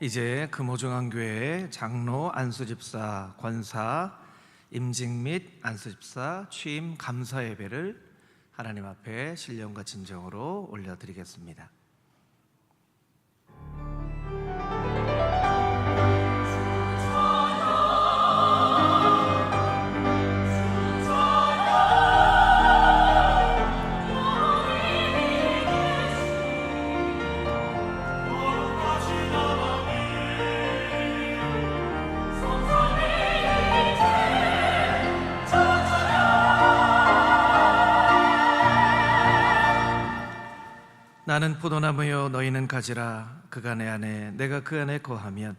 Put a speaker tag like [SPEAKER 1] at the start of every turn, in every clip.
[SPEAKER 1] 이제 금호중앙교회 장로, 안수집사, 권사, 임직 및 안수집사 취임 감사 예배를 하나님 앞에 신령과 진정으로 올려드리겠습니다. 나는 포도나무요 너희는 가지라. 그가 내 안에 내가 그 안에 거하면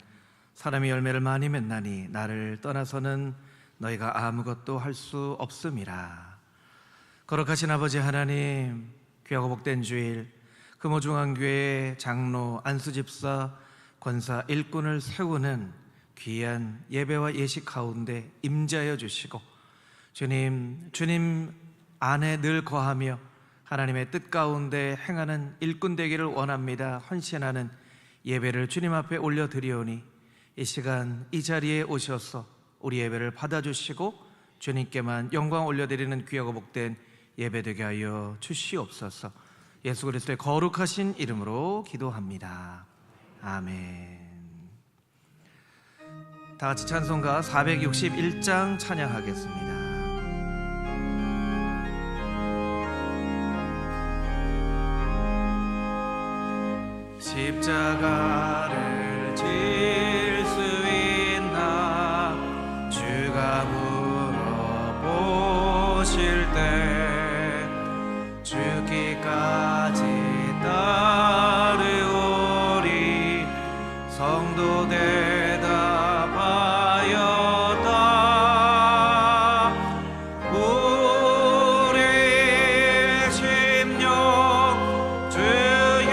[SPEAKER 1] 사람이 열매를 많이 맺나니 나를 떠나서는 너희가 아무것도 할 수 없음이라. 거룩하신 아버지 하나님, 귀하고 복된 주일 금호중앙교회 장로, 안수집사, 권사, 일꾼을 세우는 귀한 예배와 예식 가운데 임재하여 주시고 주님 안에 늘 거하며 하나님의 뜻 가운데 행하는 일꾼 되기를 원합니다. 헌신하는 예배를 주님 앞에 올려드리오니 이 시간 이 자리에 오셔서 우리 예배를 받아주시고 주님께만 영광 올려드리는 귀하고 복된 예배 되게 하여 주시옵소서. 예수 그리스도의 거룩하신 이름으로 기도합니다. 아멘. 다 같이 찬송가 461장 찬양하겠습니다. 십자가를 질 수 있나 주가 물어보실 때 죽기까지 따르오리. 성도 대답하였다. 우리 심령 주의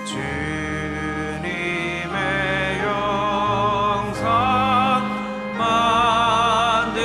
[SPEAKER 1] 주님의 영상 만드소서.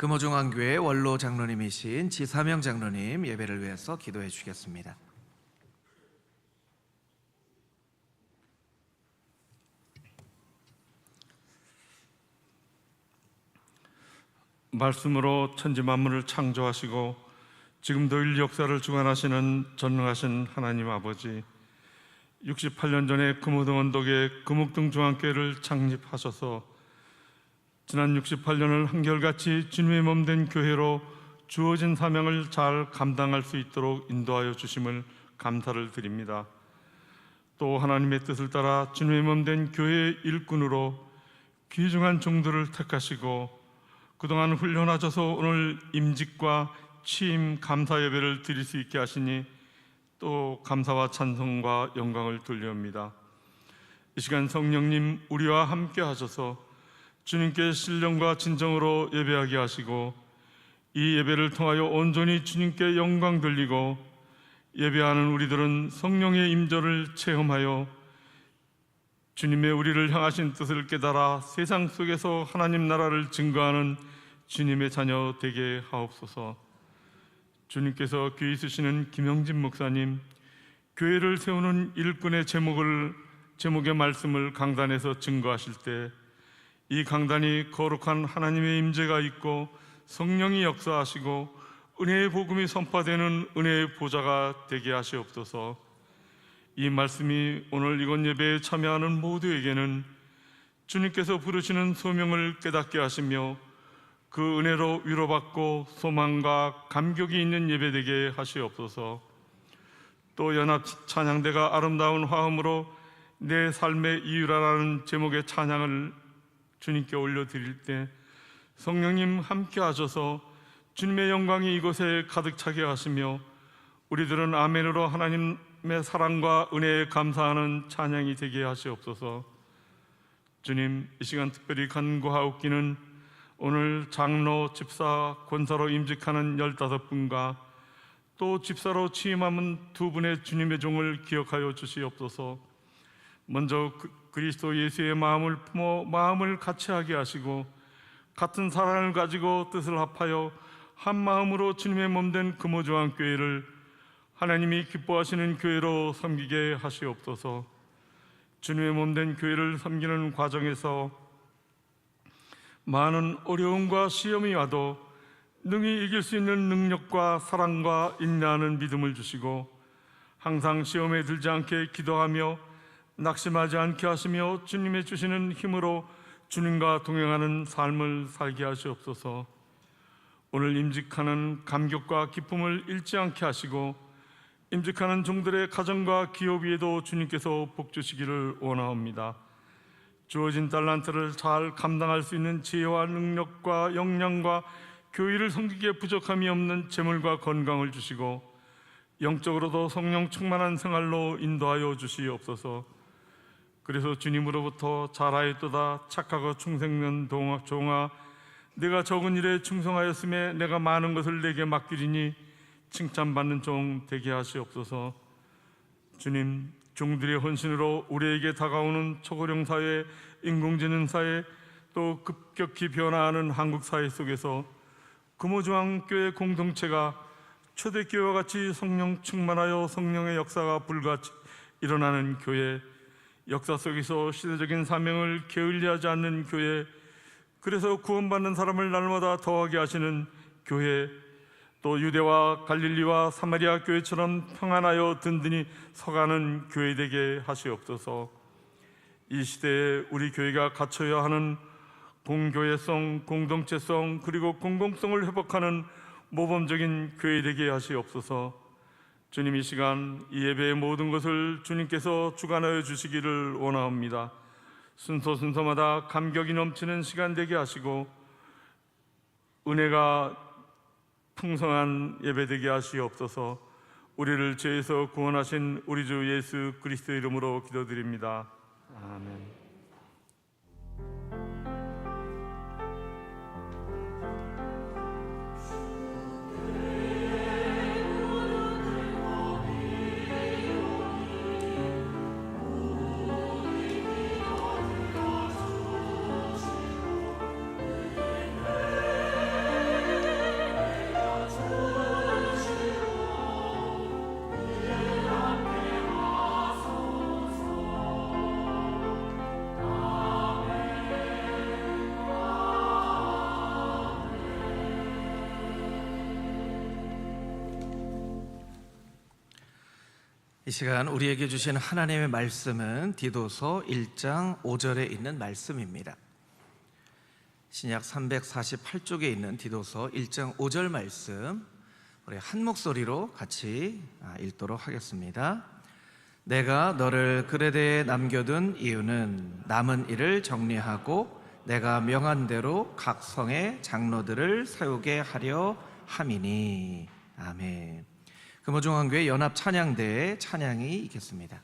[SPEAKER 1] 금호중앙교회 원로 장로님이신 지사명 장로님 예배를 위해서 기도해 주시겠습니다.
[SPEAKER 2] 말씀으로 천지 만물을 창조하시고 지금도 인류 역사를 주관하시는 전능하신 하나님 아버지, 68년 전에 금호등 언덕에 금옥등 중앙교회를 창립하셔서 지난 68년을 한결같이 주님의 몸된 교회로 주어진 사명을 잘 감당할 수 있도록 인도하여 주심을 감사를 드립니다. 또 하나님의 뜻을 따라 주님의 몸된 교회의 일꾼으로 귀중한 종들을 택하시고 그동안 훈련하셔서 오늘 임직과 취임 감사 예배를 드릴 수 있게 하시니 또 감사와 찬송과 영광을 돌려옵니다. 이 시간 성령님 우리와 함께 하셔서 주님께 신령과 진정으로 예배하게 하시고 이 예배를 통하여 온전히 주님께 영광 돌리고 예배하는 우리들은 성령의 임재를 체험하여 주님의 우리를 향하신 뜻을 깨달아 세상 속에서 하나님 나라를 증거하는 주님의 자녀 되게 하옵소서. 주님께서 귀히 쓰시는 김영진 목사님, 교회를 세우는 일꾼의 제목의 말씀을 강단에서 증거하실 때 이 강단이 거룩한 하나님의 임재가 있고 성령이 역사하시고 은혜의 복음이 선포되는 은혜의 보좌가 되게 하시옵소서. 이 말씀이 오늘 이곳 예배에 참여하는 모두에게는 주님께서 부르시는 소명을 깨닫게 하시며 그 은혜로 위로받고 소망과 감격이 있는 예배되게 하시옵소서. 또 연합 찬양대가 아름다운 화음으로 내 삶의 이유라는 제목의 찬양을 주님께 올려드릴 때 성령님 함께 하셔서 주님의 영광이 이곳에 가득 차게 하시며 우리들은 아멘으로 하나님의 사랑과 은혜에 감사하는 찬양이 되게 하시옵소서. 주님, 이 시간 특별히 간구하옵기는 오늘 장로, 집사, 권사로 임직하는 15분과 또 집사로 취임하는 2분의 주님의 종을 기억하여 주시옵소서. 먼저 그리스도 예수의 마음을 품어 마음을 같이하게 하시고 같은 사랑을 가지고 뜻을 합하여 한 마음으로 주님의 몸된 금호중앙교회를 하나님이 기뻐하시는 교회로 섬기게 하시옵소서. 주님의 몸된 교회를 섬기는 과정에서 많은 어려움과 시험이 와도 능히 이길 수 있는 능력과 사랑과 인내하는 믿음을 주시고 항상 시험에 들지 않게 기도하며 낙심하지 않게 하시며 주님의 주시는 힘으로 주님과 동행하는 삶을 살게 하시옵소서. 오늘 임직하는 감격과 기쁨을 잃지 않게 하시고 임직하는 종들의 가정과 기업 위에도 주님께서 복 주시기를 원하옵니다. 주어진 달란트를 잘 감당할 수 있는 지혜와 능력과 역량과 교회를 섬기기에 부족함이 없는 재물과 건강을 주시고 영적으로도 성령 충만한 생활로 인도하여 주시옵소서. 그래서 주님으로부터 잘하였도다 착하고 충성된 종아, 내가 적은 일에 충성하였음에 내가 많은 것을 내게 맡기리니 칭찬받는 종 되게 하시옵소서. 주님, 종들의 헌신으로 우리에게 다가오는 초고령 사회, 인공지능 사회, 또 급격히 변화하는 한국 사회 속에서 금호중앙교회 공동체가 초대교회와 같이 성령 충만하여 성령의 역사가 불같이 일어나는 교회, 역사 속에서 시대적인 사명을 게을리하지 않는 교회, 그래서 구원받는 사람을 날마다 더하게 하시는 교회, 또 유대와 갈릴리와 사마리아 교회처럼 평안하여 든든히 서가는 교회 되게 하시옵소서. 이 시대에 우리 교회가 갖춰야 하는 공교회성, 공동체성, 그리고 공공성을 회복하는 모범적인 교회 되게 하시옵소서. 주님, 이 시간 이 예배의 모든 것을 주님께서 주관하여 주시기를 원하옵니다. 순서마다 감격이 넘치는 시간 되게 하시고 은혜가 풍성한 예배 되게 하시옵소서. 우리를 죄에서 구원하신 우리 주 예수 그리스도의 이름으로 기도드립니다. 아멘.
[SPEAKER 1] 시간 우리에게 주신 하나님의 말씀은 디도서 1장 5절에 있는 말씀입니다. 신약 348쪽에 있는 디도서 1장 5절 말씀, 우리 한 목소리로 같이 읽도록 하겠습니다. 내가 너를 그레데에 남겨둔 이유는 남은 일을 정리하고 내가 명한 대로 각 성의 장로들을 세우게 하려 함이니. 아멘. 금호중앙교회 연합 찬양대의 찬양이 있겠습니다.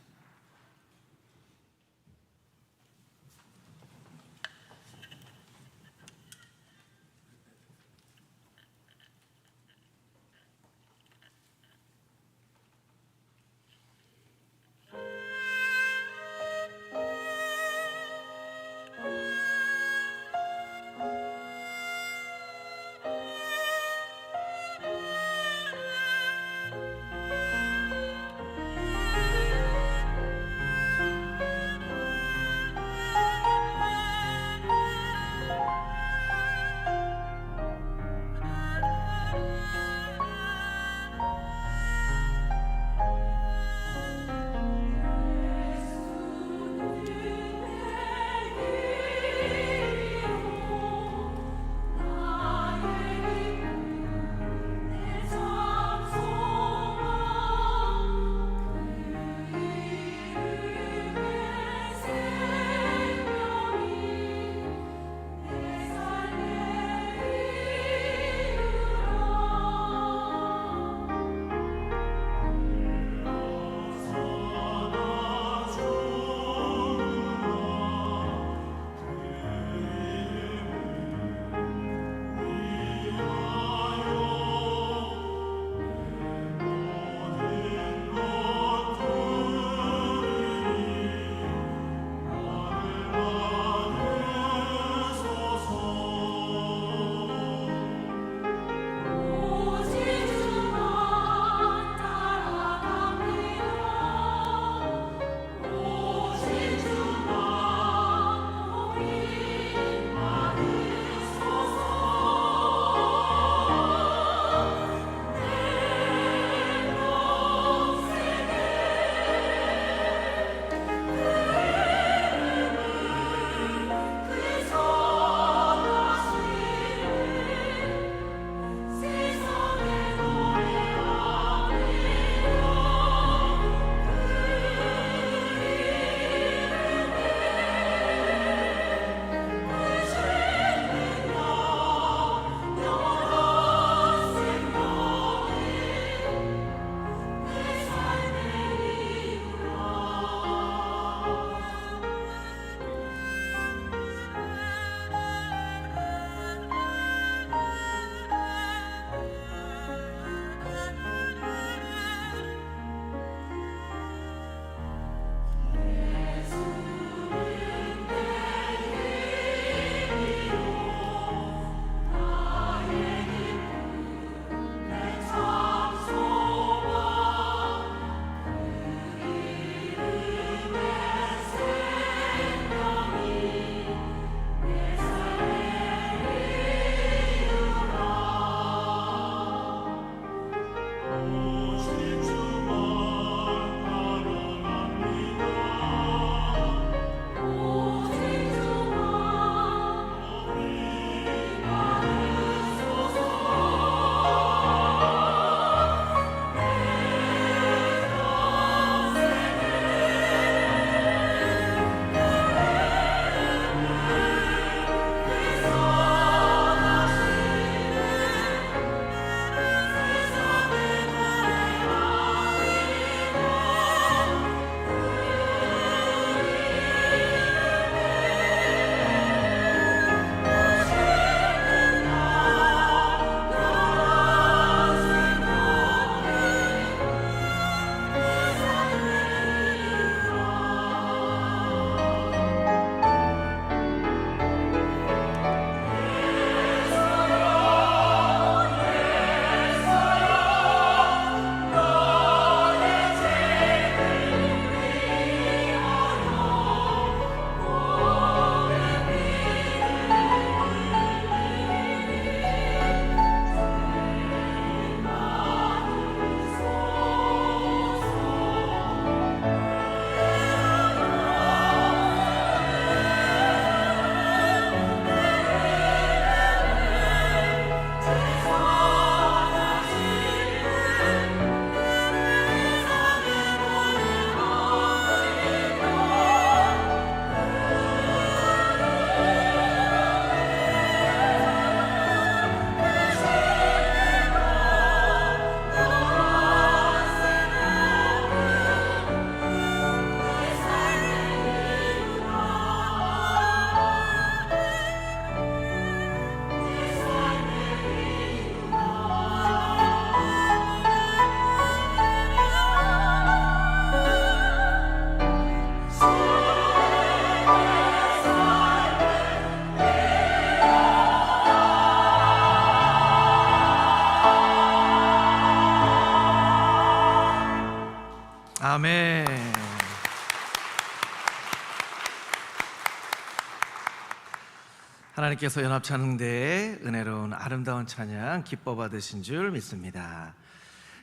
[SPEAKER 1] 하나님께서 연합찬양대에 은혜로운 아름다운 찬양 기뻐 받으신 줄 믿습니다.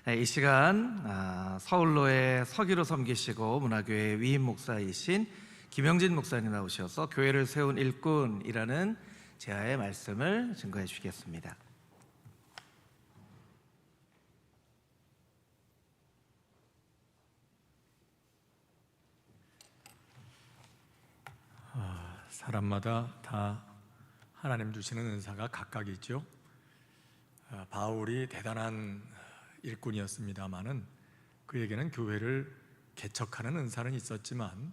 [SPEAKER 1] 이 시간 서울로의 서기로 섬기시고 문화교회 위임 목사이신 김영진 목사님 나오셔서 교회를 세운 일꾼이라는 제아의 말씀을 증거해 주시겠습니다.
[SPEAKER 3] 사람마다 다 하나님 주시는 은사가 각각 있죠. 바울이 대단한 일꾼이었습니다마는 그에게는 교회를 개척하는 은사는 있었지만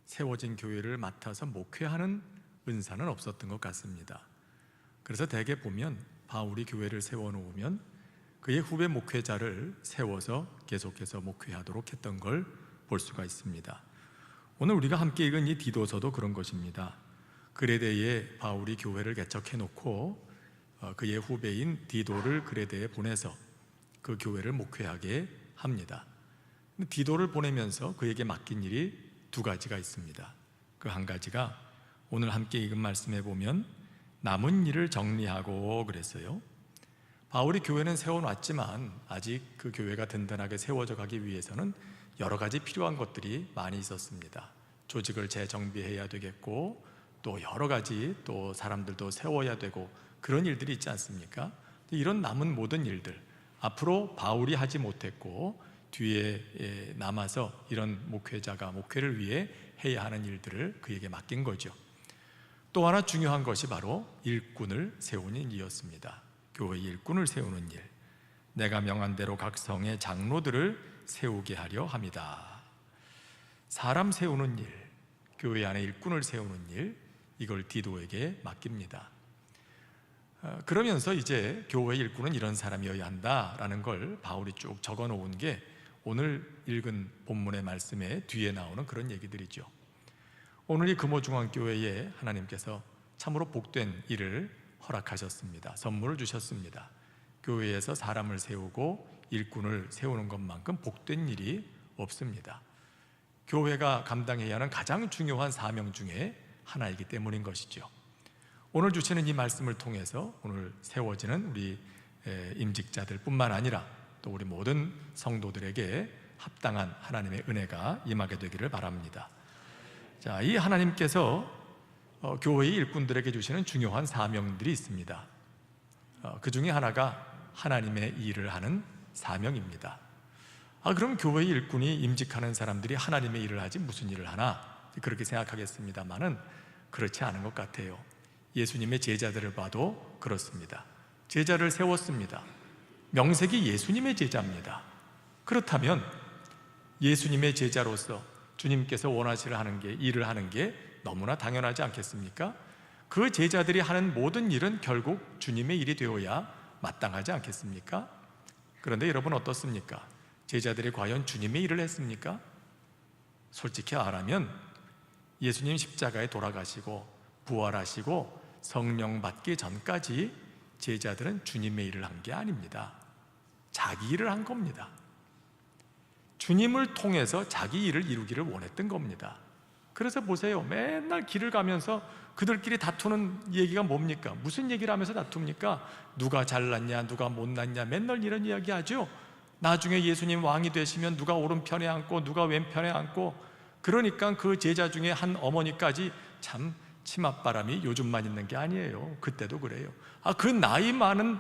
[SPEAKER 3] 세워진 교회를 맡아서 목회하는 은사는 없었던 것 같습니다. 그래서 대개 보면 바울이 교회를 세워놓으면 그의 후배 목회자를 세워서 계속해서 목회하도록 했던 걸 볼 수가 있습니다. 오늘 우리가 함께 읽은 이 디도서도 그런 것입니다. 그레데에 바울이 교회를 개척해놓고 그의 후배인 디도를 그레데에 보내서 그 교회를 목회하게 합니다. 디도를 보내면서 그에게 맡긴 일이 두 가지가 있습니다. 그 한 가지가 오늘 함께 읽은 말씀에 보면 남은 일을 정리하고 그랬어요. 바울이 교회는 세워놨지만 아직 그 교회가 든든하게 세워져 가기 위해서는 여러 가지 필요한 것들이 많이 있었습니다. 조직을 재정비해야 되겠고 또 여러 가지 또 사람들도 세워야 되고 그런 일들이 있지 않습니까? 이런 남은 모든 일들, 앞으로 바울이 하지 못했고 뒤에 남아서 이런 목회자가 목회를 위해 해야 하는 일들을 그에게 맡긴 거죠. 또 하나 중요한 것이 바로 일꾼을 세우는 일이었습니다. 교회 일꾼을 세우는 일, 내가 명한 대로 각 성의 장로들을 세우게 하려 합니다. 사람 세우는 일, 교회 안에 일꾼을 세우는 일, 이걸 디도에게 맡깁니다. 그러면서 이제 교회 일꾼은 이런 사람이어야 한다라는 걸 바울이 쭉 적어 놓은 게 오늘 읽은 본문의 말씀에 뒤에 나오는 그런 얘기들이죠. 오늘 이 금호중앙교회에 하나님께서 참으로 복된 일을 허락하셨습니다. 선물을 주셨습니다. 교회에서 사람을 세우고 일꾼을 세우는 것만큼 복된 일이 없습니다. 교회가 감당해야 하는 가장 중요한 사명 중에 하나이기 때문인 것이죠. 오늘 주시는 이 말씀을 통해서 오늘 세워지는 우리 임직자들 뿐만 아니라 또 우리 모든 성도들에게 합당한 하나님의 은혜가 임하게 되기를 바랍니다. 자, 이 하나님께서 교회의 일꾼들에게 주시는 중요한 사명들이 있습니다. 그 중에 하나가 하나님의 일을 하는 사명입니다. 그럼 교회의 일꾼이 임직하는 사람들이 하나님의 일을 하지 무슨 일을 하나? 그렇게 생각하겠습니다만은 그렇지 않은 것 같아요. 예수님의 제자들을 봐도 그렇습니다. 제자를 세웠습니다. 명색이 예수님의 제자입니다. 그렇다면 예수님의 제자로서 주님께서 원하시는 일을 하는 게 너무나 당연하지 않겠습니까? 그 제자들이 하는 모든 일은 결국 주님의 일이 되어야 마땅하지 않겠습니까? 그런데 여러분 어떻습니까? 제자들이 과연 주님의 일을 했습니까? 솔직히 말하면 예수님 십자가에 돌아가시고 부활하시고 성령 받기 전까지 제자들은 주님의 일을 한 게 아닙니다. 자기 일을 한 겁니다. 주님을 통해서 자기 일을 이루기를 원했던 겁니다. 그래서 보세요. 맨날 길을 가면서 그들끼리 다투는 얘기가 뭡니까? 무슨 얘기를 하면서 다툽니까? 누가 잘났냐, 누가 못났냐, 맨날 이런 이야기 하죠. 나중에 예수님 왕이 되시면 누가 오른편에 앉고 누가 왼편에 앉고, 그러니까 그 제자 중에 한 어머니까지 참 치맛바람이 요즘만 있는 게 아니에요. 그때도 그래요. 그 나이 많은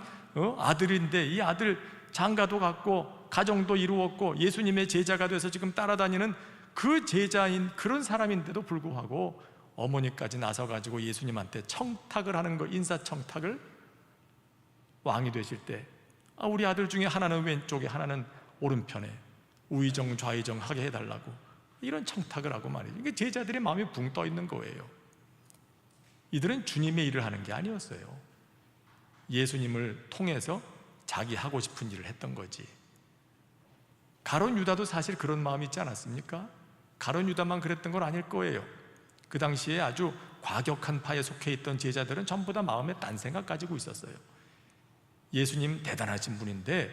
[SPEAKER 3] 아들인데 이 아들 장가도 갔고 가정도 이루었고 예수님의 제자가 돼서 지금 따라다니는 그 제자인 그런 사람인데도 불구하고 어머니까지 나서가지고 예수님한테 청탁을 하는 거, 인사청탁을. 왕이 되실 때 우리 아들 중에 하나는 왼쪽에 하나는 오른편에 우의정 좌의정 하게 해달라고 이런 청탁을 하고 말이죠. 이게 제자들의 마음이 붕 떠 있는 거예요. 이들은 주님의 일을 하는 게 아니었어요. 예수님을 통해서 자기 하고 싶은 일을 했던 거지. 가룟 유다도 사실 그런 마음이 있지 않았습니까? 가룟 유다만 그랬던 건 아닐 거예요. 그 당시에 아주 과격한 파에 속해 있던 제자들은 전부 다 마음에 딴 생각 가지고 있었어요. 예수님 대단하신 분인데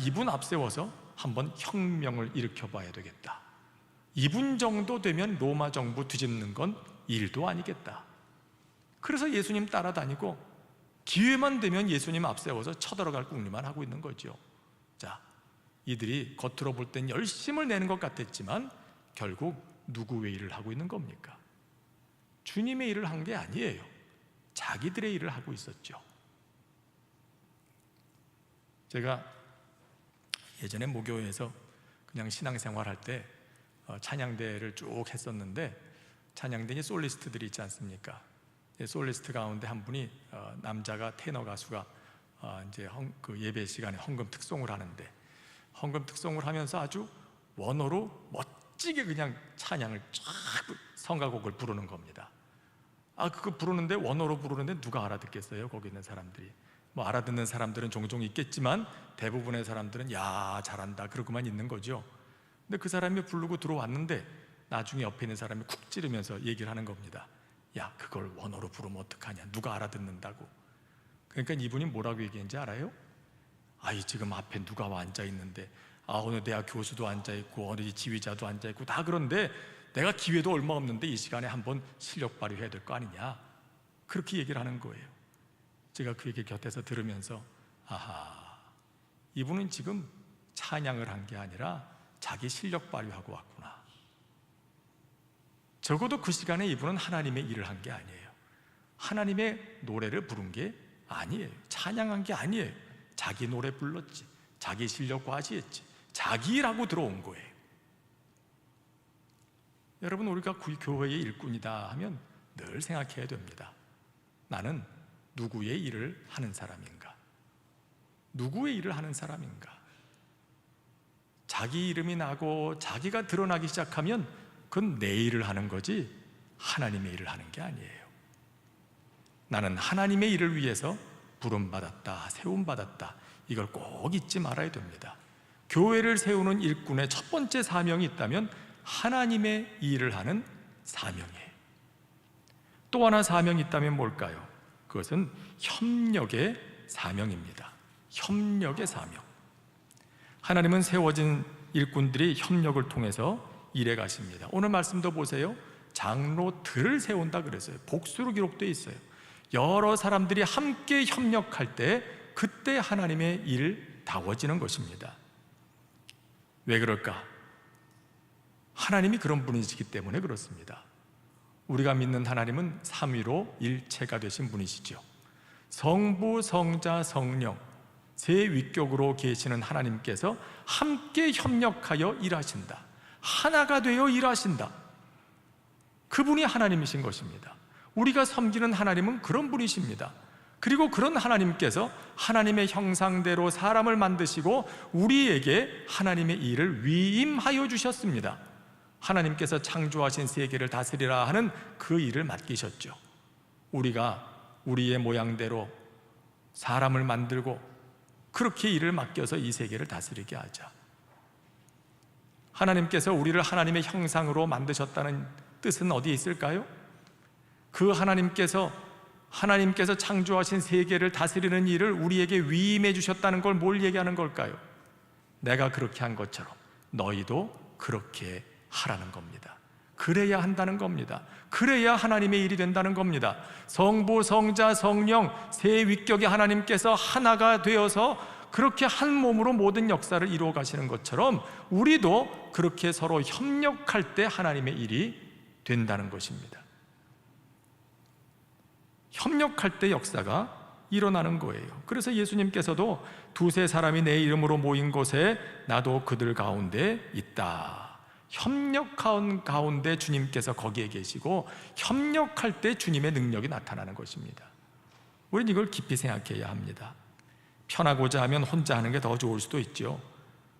[SPEAKER 3] 이분 앞세워서 한번 혁명을 일으켜 봐야 되겠다. 이분 정도 되면 로마 정부 뒤집는 건 일도 아니겠다. 그래서 예수님 따라다니고 기회만 되면 예수님 앞세워서 쳐들어갈 궁리만 하고 있는 거죠. 자, 이들이 겉으로 볼 땐 열심을 내는 것 같았지만 결국 누구의 일을 하고 있는 겁니까? 주님의 일을 한 게 아니에요. 자기들의 일을 하고 있었죠. 제가 예전에 모교회에서 그냥 신앙생활 할 때 찬양대를 쭉 했었는데, 찬양대에 솔리스트들이 있지 않습니까? 솔리스트 가운데 한 분이 남자가 테너 가수가 이제 그 예배 시간에 헌금 특송을 하는데, 헌금 특송을 하면서 아주 원어로 멋지게 그냥 찬양을 쫙 성가곡을 부르는 겁니다. 그거 부르는데, 원어로 부르는데 누가 알아듣겠어요? 거기 있는 사람들이. 뭐 알아듣는 사람들은 종종 있겠지만 대부분의 사람들은 야, 잘한다 그러고만 있는 거죠. 근데 그 사람이 부르고 들어왔는데 나중에 옆에 있는 사람이 쿡 찌르면서 얘기를 하는 겁니다. 야, 그걸 원어로 부르면 어떡하냐, 누가 알아듣는다고. 그러니까 이분이 뭐라고 얘기했는지 알아요? 지금 앞에 누가 앉아 있는데, 어느 대학 교수도 앉아 있고 어느 지휘자도 앉아 있고 다 그런데 내가 기회도 얼마 없는데 이 시간에 한번 실력 발휘해야 될 거 아니냐, 그렇게 얘기를 하는 거예요. 제가 그 얘기 곁에서 들으면서 이분은 지금 찬양을 한 게 아니라 자기 실력 발휘하고 왔구나. 적어도 그 시간에 이분은 하나님의 일을 한 게 아니에요. 하나님의 노래를 부른 게 아니에요. 찬양한 게 아니에요. 자기 노래 불렀지, 자기 실력 과시했지, 자기 일하고 들어온 거예요. 여러분, 우리가 교회의 일꾼이다 하면 늘 생각해야 됩니다. 나는 누구의 일을 하는 사람인가? 누구의 일을 하는 사람인가? 자기 이름이 나고 자기가 드러나기 시작하면 그건 내 일을 하는 거지 하나님의 일을 하는 게 아니에요. 나는 하나님의 일을 위해서 부름받았다, 세움받았다, 이걸 꼭 잊지 말아야 됩니다. 교회를 세우는 일꾼의 첫 번째 사명이 있다면 하나님의 일을 하는 사명이에요. 또 하나 사명이 있다면 뭘까요? 그것은 협력의 사명입니다. 협력의 사명. 하나님은 세워진 일꾼들이 협력을 통해서 일해 가십니다. 오늘 말씀도 보세요. 장로들을 세운다 그랬어요. 복수로 기록되어 있어요. 여러 사람들이 함께 협력할 때 그때 하나님의 일 다워지는 것입니다. 왜 그럴까? 하나님이 그런 분이시기 때문에 그렇습니다. 우리가 믿는 하나님은 삼위로 일체가 되신 분이시죠. 성부, 성자, 성령 세 위격으로 계시는 하나님께서 함께 협력하여 일하신다. 하나가 되어 일하신다. 그분이 하나님이신 것입니다. 우리가 섬기는 하나님은 그런 분이십니다. 그리고 그런 하나님께서 하나님의 형상대로 사람을 만드시고 우리에게 하나님의 일을 위임하여 주셨습니다. 하나님께서 창조하신 세계를 다스리라 하는 그 일을 맡기셨죠. 우리가 우리의 모양대로 사람을 만들고 그렇게 일을 맡겨서 이 세계를 다스리게 하자. 하나님께서 우리를 하나님의 형상으로 만드셨다는 뜻은 어디에 있을까요? 그 하나님께서 창조하신 세계를 다스리는 일을 우리에게 위임해 주셨다는 걸 뭘 얘기하는 걸까요? 내가 그렇게 한 것처럼 너희도 그렇게 하라는 겁니다. 그래야 한다는 겁니다. 그래야 하나님의 일이 된다는 겁니다. 성부, 성자, 성령 세 위격의 하나님께서 하나가 되어서 그렇게 한 몸으로 모든 역사를 이루어 가시는 것처럼 우리도 그렇게 서로 협력할 때 하나님의 일이 된다는 것입니다. 협력할 때 역사가 일어나는 거예요. 그래서 예수님께서도 두세 사람이 내 이름으로 모인 곳에 나도 그들 가운데 있다. 협력한 가운데 주님께서 거기에 계시고 협력할 때 주님의 능력이 나타나는 것입니다. 우리는 이걸 깊이 생각해야 합니다. 편하고자 하면 혼자 하는 게 더 좋을 수도 있죠.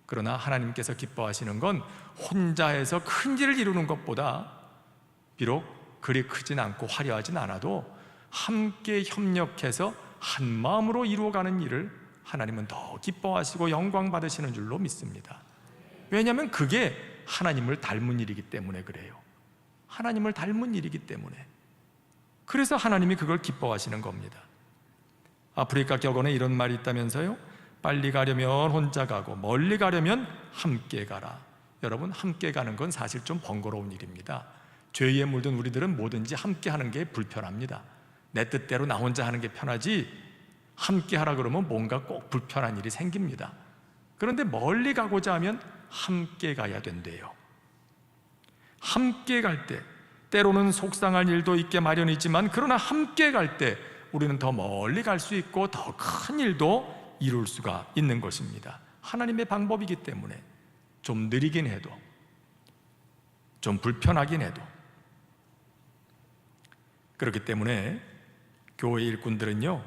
[SPEAKER 3] 그러나 하나님께서 기뻐하시는 건 혼자 해서 큰 일을 이루는 것보다 비록 그리 크진 않고 화려하진 않아도 함께 협력해서 한 마음으로 이루어가는 일을 하나님은 더 기뻐하시고 영광 받으시는 줄로 믿습니다. 왜냐하면 그게 하나님을 닮은 일이기 때문에 그래요. 하나님을 닮은 일이기 때문에. 그래서 하나님이 그걸 기뻐하시는 겁니다. 아프리카 격언에 이런 말이 있다면서요? 빨리 가려면 혼자 가고 멀리 가려면 함께 가라. 여러분, 함께 가는 건 사실 좀 번거로운 일입니다. 죄에 물든 우리들은 뭐든지 함께 하는 게 불편합니다. 내 뜻대로 나 혼자 하는 게 편하지 함께 하라 그러면 뭔가 꼭 불편한 일이 생깁니다. 그런데 멀리 가고자 하면 함께 가야 된대요. 함께 갈 때 때로는 속상할 일도 있게 마련이지만, 그러나 함께 갈 때 우리는 더 멀리 갈 수 있고 더 큰 일도 이룰 수가 있는 것입니다. 하나님의 방법이기 때문에 좀 느리긴 해도, 좀 불편하긴 해도, 그렇기 때문에 교회 일꾼들은요,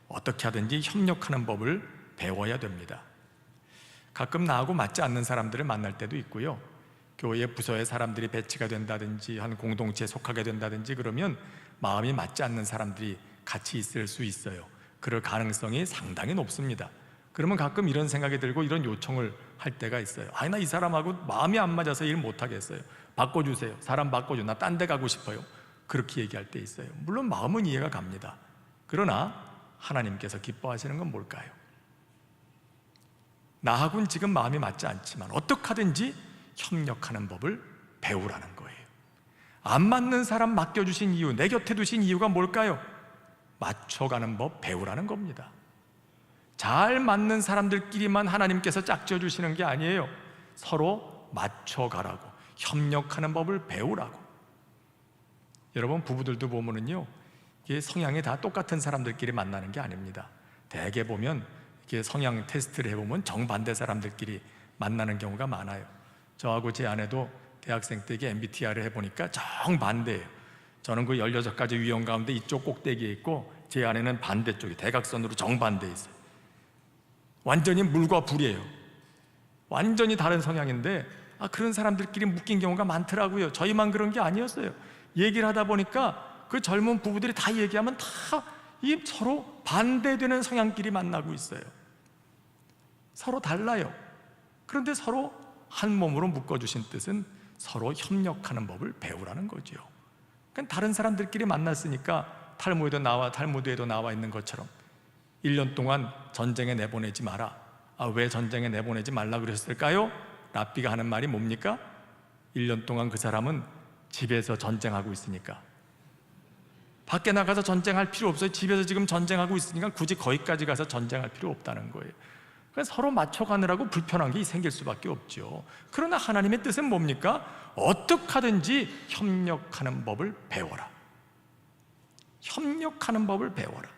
[SPEAKER 3] 어떻게 하든지 협력하는 법을 배워야 됩니다. 가끔 나하고 맞지 않는 사람들을 만날 때도 있고요, 교회 부서에 사람들이 배치가 된다든지 한 공동체에 속하게 된다든지 그러면 마음이 맞지 않는 사람들이 같이 있을 수 있어요. 그럴 가능성이 상당히 높습니다. 그러면 가끔 이런 생각이 들고 이런 요청을 할 때가 있어요. 나 이 사람하고 마음이 안 맞아서 일 못하겠어요. 바꿔주세요. 사람 바꿔줘. 나 딴 데 가고 싶어요. 그렇게 얘기할 때 있어요. 물론 마음은 이해가 갑니다. 그러나 하나님께서 기뻐하시는 건 뭘까요? 나하고는 지금 마음이 맞지 않지만 어떻게 하든지 협력하는 법을 배우라는 거예요. 안 맞는 사람 맡겨주신 이유, 내 곁에 두신 이유가 뭘까요? 맞춰가는 법 배우라는 겁니다. 잘 맞는 사람들끼리만 하나님께서 짝지어 주시는 게 아니에요. 서로 맞춰가라고, 협력하는 법을 배우라고. 여러분, 부부들도 보면은요, 이게 성향이 다 똑같은 사람들끼리 만나는 게 아닙니다. 대개 보면 이게 성향 테스트를 해보면 정반대 사람들끼리 만나는 경우가 많아요. 저하고 제 아내도 대학생 때 MBTI를 해보니까 정반대예요. 저는 그 16가지 유형 가운데 이쪽 꼭대기에 있고, 제 아내는 반대쪽에 대각선으로 정반대에 있어요. 완전히 물과 불이에요. 완전히 다른 성향인데 그런 사람들끼리 묶인 경우가 많더라고요. 저희만 그런 게 아니었어요. 얘기를 하다 보니까 그 젊은 부부들이 다 얘기하면 다 이 서로 반대되는 성향끼리 만나고 있어요. 서로 달라요. 그런데 서로 한 몸으로 묶어주신 뜻은 서로 협력하는 법을 배우라는 거죠. 그러니까 다른 사람들끼리 만났으니까 탈무드에도 나와 있는 것처럼 1년 동안 전쟁에 내보내지 마라. 왜 전쟁에 내보내지 말라 그랬을까요? 랍비가 하는 말이 뭡니까? 1년 동안 그 사람은 집에서 전쟁하고 있으니까, 밖에 나가서 전쟁할 필요 없어요. 집에서 지금 전쟁하고 있으니까 굳이 거기까지 가서 전쟁할 필요 없다는 거예요. 그래서 서로 맞춰가느라고 불편한 게 생길 수밖에 없죠. 그러나 하나님의 뜻은 뭡니까? 어떻게 하든지 협력하는 법을 배워라. 협력하는 법을 배워라.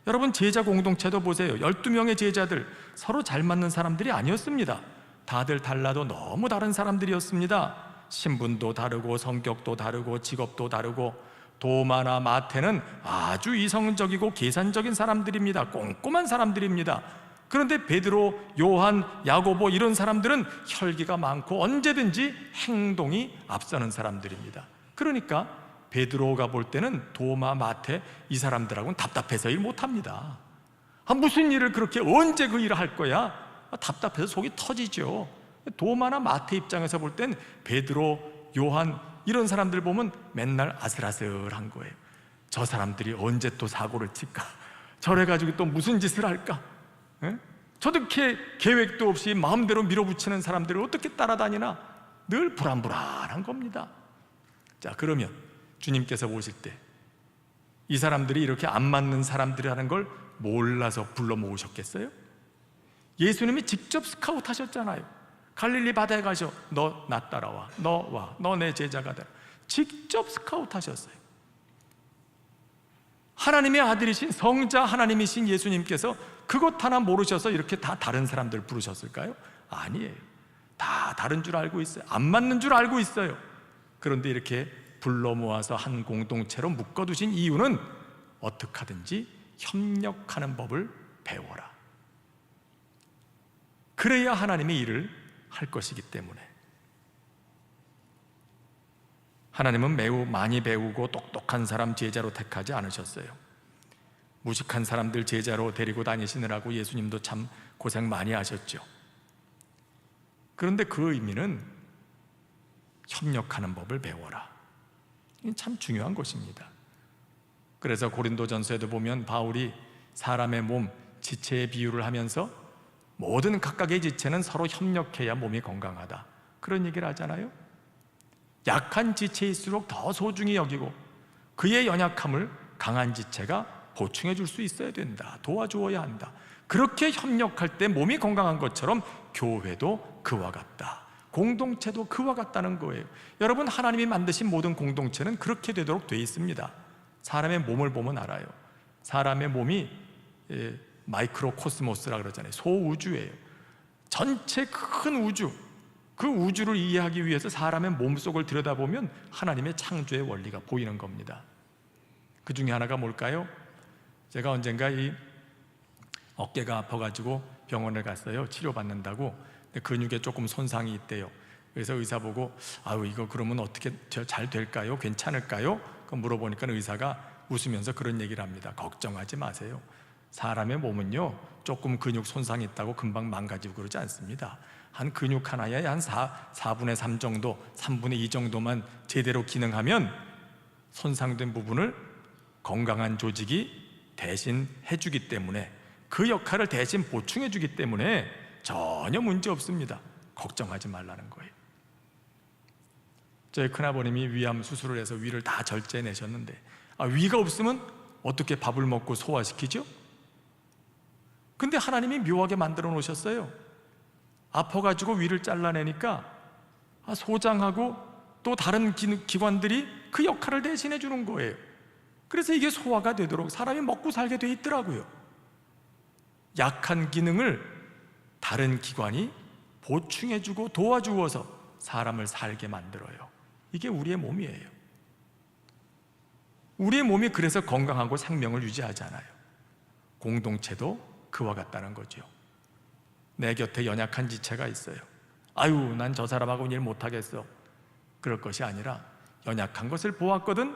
[SPEAKER 3] 여러분, 제자 공동체도 보세요. 12명의 제자들, 서로 잘 맞는 사람들이 아니었습니다. 다들 달라도 너무 다른 사람들이었습니다. 신분도 다르고 성격도 다르고 직업도 다르고, 도마나 마태는 아주 이성적이고 계산적인 사람들입니다. 꼼꼼한 사람들입니다. 그런데 베드로, 요한, 야고보 이런 사람들은 혈기가 많고 언제든지 행동이 앞서는 사람들입니다. 그러니까 베드로가 볼 때는 도마, 마태 이 사람들하고는 답답해서 일 못합니다. 무슨 일을 그렇게 언제 그 일을 할 거야? 답답해서 속이 터지죠. 도마나 마태 입장에서 볼 땐 베드로, 요한 이런 사람들 보면 맨날 아슬아슬한 거예요. 저 사람들이 언제 또 사고를 칠까? 저래가지고 또 무슨 짓을 할까? 저렇게 계획도 없이 마음대로 밀어붙이는 사람들을 어떻게 따라다니나? 늘 불안불안한 겁니다. 자, 그러면 주님께서 보실 때 이 사람들이 이렇게 안 맞는 사람들이라는 걸 몰라서 불러 모으셨겠어요? 예수님이 직접 스카우트 하셨잖아요. 갈릴리 바다에 가셔. 너 나 따라와. 너 와. 너 내 제자가 되라. 직접 스카우트 하셨어요. 하나님의 아들이신 성자 하나님이신 예수님께서 그것 하나 모르셔서 이렇게 다 다른 사람들 부르셨을까요? 아니에요. 다 다른 줄 알고 있어요. 안 맞는 줄 알고 있어요. 그런데 이렇게 불러 모아서 한 공동체로 묶어두신 이유는 어떻게 하든지 협력하는 법을 배워라. 그래야 하나님의 일을 할 것이기 때문에. 하나님은 매우 많이 배우고 똑똑한 사람 제자로 택하지 않으셨어요. 무식한 사람들 제자로 데리고 다니시느라고 예수님도 참 고생 많이 하셨죠. 그런데 그 의미는 협력하는 법을 배워라. 이게 참 중요한 것입니다. 그래서 고린도전서에도 보면 바울이 사람의 몸, 지체의 비유를 하면서 모든 각각의 지체는 서로 협력해야 몸이 건강하다, 그런 얘기를 하잖아요. 약한 지체일수록 더 소중히 여기고 그의 연약함을 강한 지체가 보충해 줄 수 있어야 된다. 도와주어야 한다. 그렇게 협력할 때 몸이 건강한 것처럼 교회도 그와 같다. 공동체도 그와 같다는 거예요. 여러분, 하나님이 만드신 모든 공동체는 그렇게 되도록 돼 있습니다. 사람의 몸을 보면 알아요. 사람의 몸이 마이크로 코스모스라 그러잖아요. 소우주예요. 전체 큰 우주, 그 우주를 이해하기 위해서 사람의 몸속을 들여다보면 하나님의 창조의 원리가 보이는 겁니다. 그 중에 하나가 뭘까요? 제가 언젠가 이 어깨가 아파가지고 병원에 갔어요. 치료받는다고. 근데 근육에 조금 손상이 있대요. 그래서 의사 보고 아유, 이거 그러면 어떻게 잘 될까요? 괜찮을까요? 그 물어보니까 의사가 웃으면서 그런 얘기를 합니다. 걱정하지 마세요. 사람의 몸은요, 조금 근육 손상이 있다고 금방 망가지고 그러지 않습니다. 한 근육 하나에 한 4분의 3 정도, 3분의 2 정도만 제대로 기능하면 손상된 부분을 건강한 조직이 대신 해주기 때문에, 그 역할을 대신 보충해주기 때문에 전혀 문제 없습니다. 걱정하지 말라는 거예요. 저희 큰아버님이 위암 수술을 해서 위를 다 절제해내셨는데, 위가 없으면 어떻게 밥을 먹고 소화시키죠? 근데 하나님이 묘하게 만들어 놓으셨어요. 아파가지고 위를 잘라내니까 소장하고 또 다른 기관들이 그 역할을 대신해 주는 거예요. 그래서 이게 소화가 되도록 사람이 먹고 살게 돼 있더라고요. 약한 기능을 다른 기관이 보충해주고 도와주어서 사람을 살게 만들어요. 이게 우리의 몸이에요. 우리의 몸이 그래서 건강하고 생명을 유지하잖아요. 공동체도 그와 같다는 거죠. 내 곁에 연약한 지체가 있어요. 아유, 난 저 사람하고 일 못하겠어. 그럴 것이 아니라 연약한 것을 보았거든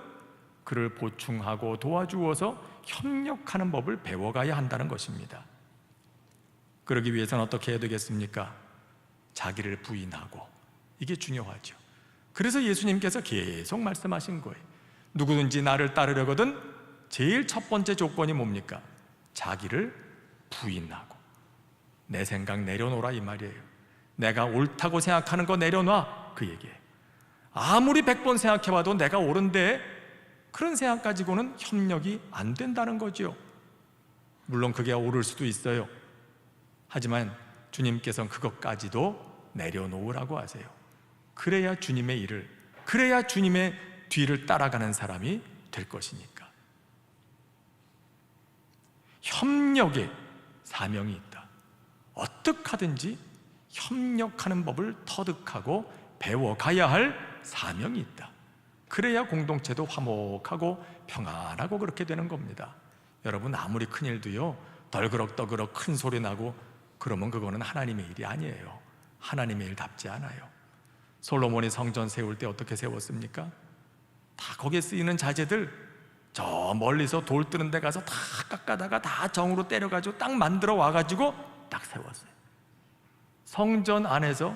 [SPEAKER 3] 그를 보충하고 도와주어서 협력하는 법을 배워가야 한다는 것입니다. 그러기 위해서는 어떻게 해야 되겠습니까? 자기를 부인하고, 이게 중요하죠. 그래서 예수님께서 계속 말씀하신 거예요. 누구든지 나를 따르려거든 제일 첫 번째 조건이 뭡니까? 자기를 부인하고 내 생각 내려놓으라, 이 말이에요. 내가 옳다고 생각하는 거 내려놔, 그 얘기예요. 아무리 100번 생각해봐도 내가 옳은데 그런 생각 가지고는 협력이 안 된다는 거죠. 물론 그게 옳을 수도 있어요. 하지만 주님께서는 그것까지도 내려놓으라고 하세요. 그래야 주님의 일을, 그래야 주님의 뒤를 따라가는 사람이 될 것이니까. 협력에 사명이 있다. 어떻게 하든지 협력하는 법을 터득하고 배워가야 할 사명이 있다. 그래야 공동체도 화목하고 평안하고 그렇게 되는 겁니다. 여러분, 아무리 큰일도요, 덜그럭덜그럭 큰 소리 나고 그러면 그거는 하나님의 일이 아니에요. 하나님의 일답지 않아요. 솔로몬이 성전 세울 때 어떻게 세웠습니까? 다 거기에 쓰이는 자재들 저 멀리서 돌 뜨는 데 가서 다 깎아다가 다 정으로 때려가지고 딱 만들어 와가지고 딱 세웠어요. 성전 안에서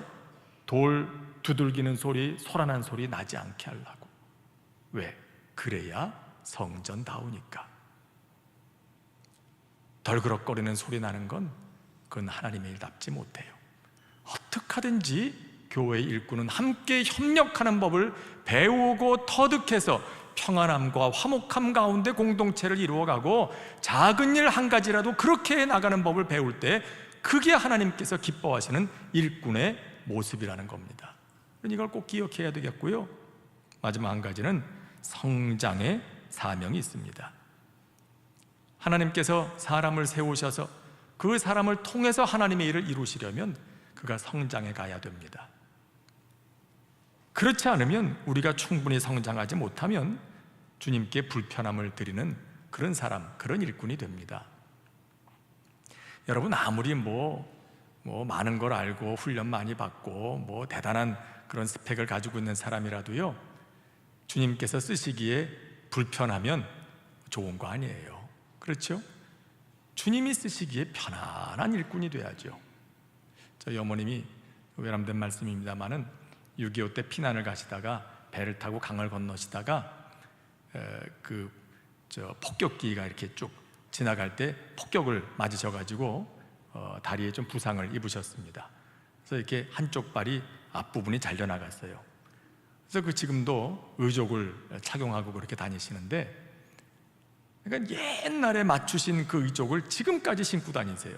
[SPEAKER 3] 돌 두들기는 소리, 소란한 소리 나지 않게 하려고. 왜? 그래야 성전다우니까. 덜그럭거리는 소리 나는 건 그건 하나님의 일답지 못해요. 어떻게 하든지 교회의 일꾼은 함께 협력하는 법을 배우고 터득해서 평안함과 화목함 가운데 공동체를 이루어가고 작은 일 한 가지라도 그렇게 해나가는 법을 배울 때 그게 하나님께서 기뻐하시는 일꾼의 모습이라는 겁니다. 이걸 꼭 기억해야 되겠고요. 마지막 한 가지는 성장의 사명이 있습니다. 하나님께서 사람을 세우셔서 그 사람을 통해서 하나님의 일을 이루시려면 그가 성장해 가야 됩니다. 그렇지 않으면, 우리가 충분히 성장하지 못하면 주님께 불편함을 드리는 그런 사람, 그런 일꾼이 됩니다. 여러분, 아무리 많은 걸 알고 훈련 많이 받고 대단한 그런 스펙을 가지고 있는 사람이라도요, 주님께서 쓰시기에 불편하면 좋은 거 아니에요. 그렇죠? 주님이 쓰시기에 편안한 일꾼이 돼야죠. 저희 어머님이 외람된 말씀입니다마는 6.25 때 피난을 가시다가 배를 타고 강을 건너시다가 폭격기가 이렇게 쭉 지나갈 때 폭격을 맞으셔가지고 다리에 좀 부상을 입으셨습니다. 그래서 이렇게 한쪽 발이 앞부분이 잘려나갔어요. 그래서 지금도 의족을 착용하고 그렇게 다니시는데, 그러니까 옛날에 맞추신 그 의족을 지금까지 신고 다니세요.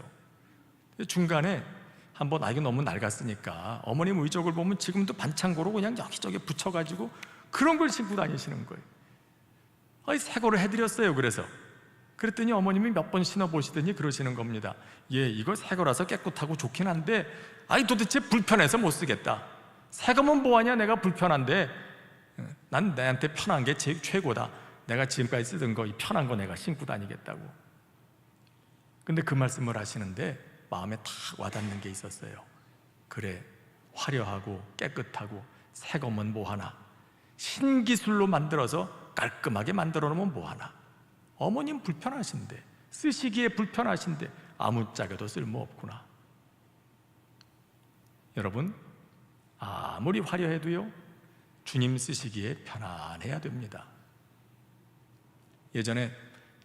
[SPEAKER 3] 중간에 한번 이게 너무 낡았으니까 어머님 의족을 보면 지금도 반창고로 그냥 여기저기 붙여가지고 그런 걸 신고 다니시는 거예요. 새 거를 해드렸어요. 그랬더니 어머님이 몇 번 신어보시더니 그러시는 겁니다. 예, 이거 새 거라서 깨끗하고 좋긴 한데 도대체 불편해서 못 쓰겠다. 새 거면 뭐하냐, 내가 불편한데 난 내한테 편한 게 최고다. 내가 지금까지 쓰던 거, 이 편한 거 내가 신고 다니겠다고. 근데 그 말씀을 하시는데 마음에 탁 와닿는 게 있었어요. 그래, 화려하고 깨끗하고 새 거면 뭐하나, 신기술로 만들어서 깔끔하게 만들어 놓으면 뭐하나. 어머님 불편하신데, 쓰시기에 불편하신데 아무짝에도 쓸모없구나. 여러분, 아무리 화려해도요, 주님 쓰시기에 편안해야 됩니다. 예전에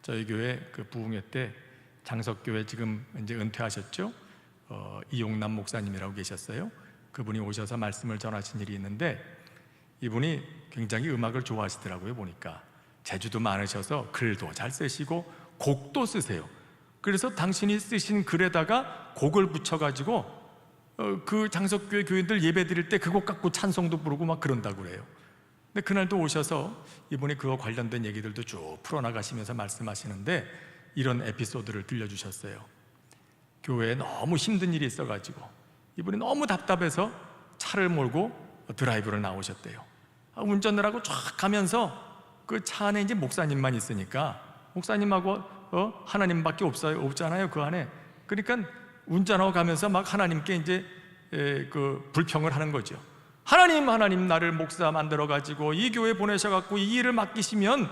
[SPEAKER 3] 저희 교회 그 부흥회 때 장석교회 지금 이제 은퇴하셨죠? 이용남 목사님이라고 계셨어요. 그분이 오셔서 말씀을 전하신 일이 있는데, 이분이 굉장히 음악을 좋아하시더라고요. 보니까 재주도 많으셔서 글도 잘 쓰시고 곡도 쓰세요. 그래서 당신이 쓰신 글에다가 곡을 붙여가지고 그 장석교회 교인들 예배 드릴 때 그 곡 갖고 찬송도 부르고 막 그런다고 그래요. 근데 그날도 오셔서 이분이 그거 관련된 얘기들도 쭉 풀어나가시면서 말씀하시는데 이런 에피소드를 들려주셨어요. 교회에 너무 힘든 일이 있어가지고 이분이 너무 답답해서 차를 몰고 드라이브를 나오셨대요. 운전을 하고 쫙 가면서 그 차 안에 이제 목사님만 있으니까, 목사님하고 하나님밖에 없잖아요, 그 안에. 그러니까 운전하고 가면서 막 하나님께 이제 그 불평을 하는 거죠. 하나님 나를 목사 만들어가지고 이 교회 보내셔갖고 이 일을 맡기시면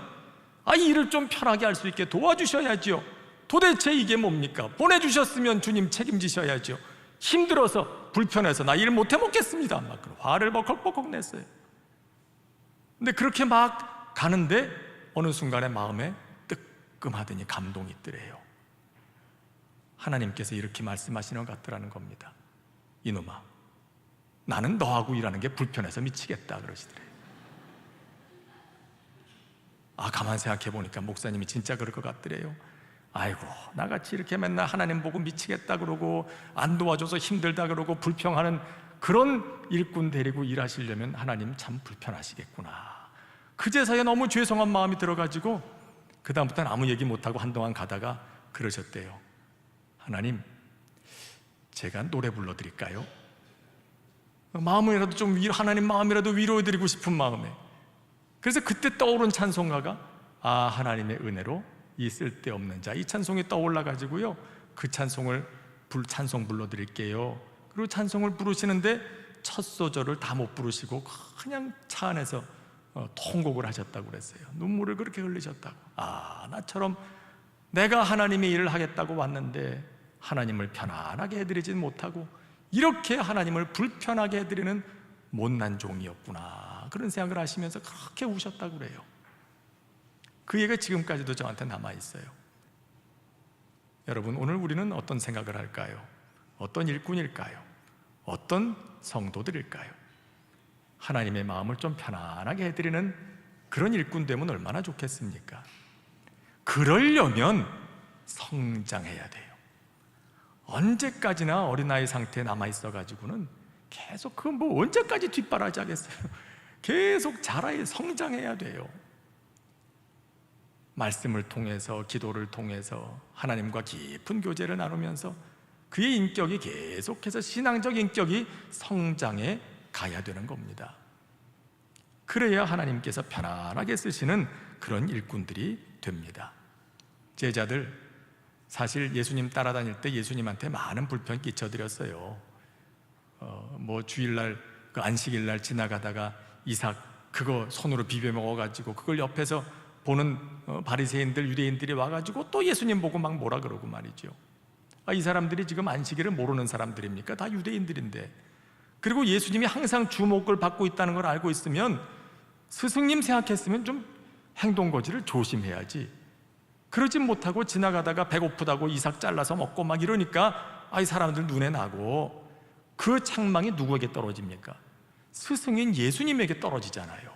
[SPEAKER 3] 이 일을 좀 편하게 할 수 있게 도와주셔야지요. 도대체 이게 뭡니까? 보내주셨으면 주님 책임지셔야죠. 힘들어서 불편해서 나 일 못해 먹겠습니다. 막 화를 버컥버컥 냈어요. 근데 그렇게 막 가는데 어느 순간에 마음에 뜨끔하더니 감동이 있더래요. 하나님께서 이렇게 말씀하시는 것 같더라는 겁니다. 이놈아, 나는 너하고 일하는 게 불편해서 미치겠다 그러시더래요. 가만 생각해 보니까 목사님이 진짜 그럴 것 같더래요. 아이고, 나같이 이렇게 맨날 하나님 보고 미치겠다 그러고 안 도와줘서 힘들다 그러고 불평하는 그런 일꾼 데리고 일하시려면 하나님 참 불편하시겠구나. 그제서야 너무 죄송한 마음이 들어가지고 그 다음부터는 아무 얘기 못하고 한동안 가다가 그러셨대요. 하나님, 제가 노래 불러드릴까요? 마음이라도 좀 하나님 마음이라도 위로해드리고 싶은 마음에. 그래서 그때 떠오른 찬송가가 하나님의 은혜로 이 쓸데없는 자, 이 찬송이 떠올라가지고요, 그 찬송 불러드릴게요. 그리고 찬송을 부르시는데 첫 소절을 다 못 부르시고 그냥 차 안에서 통곡을 하셨다고 그랬어요. 눈물을 그렇게 흘리셨다고. 나처럼 내가 하나님의 일을 하겠다고 왔는데 하나님을 편안하게 해드리진 못하고 이렇게 하나님을 불편하게 해드리는 못난 종이었구나, 그런 생각을 하시면서 그렇게 우셨다고 그래요. 그 얘기가 지금까지도 저한테 남아있어요. 여러분, 오늘 우리는 어떤 생각을 할까요? 어떤 일꾼일까요? 어떤 성도들일까요? 하나님의 마음을 좀 편안하게 해드리는 그런 일꾼 되면 얼마나 좋겠습니까? 그러려면 성장해야 돼요. 언제까지나 어린아이 상태에 남아있어가지고는 계속 언제까지 뒷바라지 하겠어요? 계속 자라야, 성장해야 돼요. 말씀을 통해서, 기도를 통해서 하나님과 깊은 교제를 나누면서 그의 인격이 계속해서 신앙적 인격이 성장해 가야 되는 겁니다. 그래야 하나님께서 편안하게 쓰시는 그런 일꾼들이 됩니다. 제자들, 사실 예수님 따라다닐 때 예수님한테 많은 불편 끼쳐드렸어요. 주일날, 그 안식일날 지나가다가 이삭 그거 손으로 비벼 먹어가지고 그걸 옆에서 보는 바리새인들, 유대인들이 와가지고 또 예수님 보고 막 뭐라 그러고 말이죠. 이 사람들이 지금 안식일을 모르는 사람들입니까? 다 유대인들인데. 그리고 예수님이 항상 주목을 받고 있다는 걸 알고 있으면 스승님 생각했으면 좀 행동거지를 조심해야지. 그러진 못하고 지나가다가 배고프다고 이삭 잘라서 먹고 막 이러니까 이 사람들 눈에 나고, 그 책망이 누구에게 떨어집니까? 스승인 예수님에게 떨어지잖아요.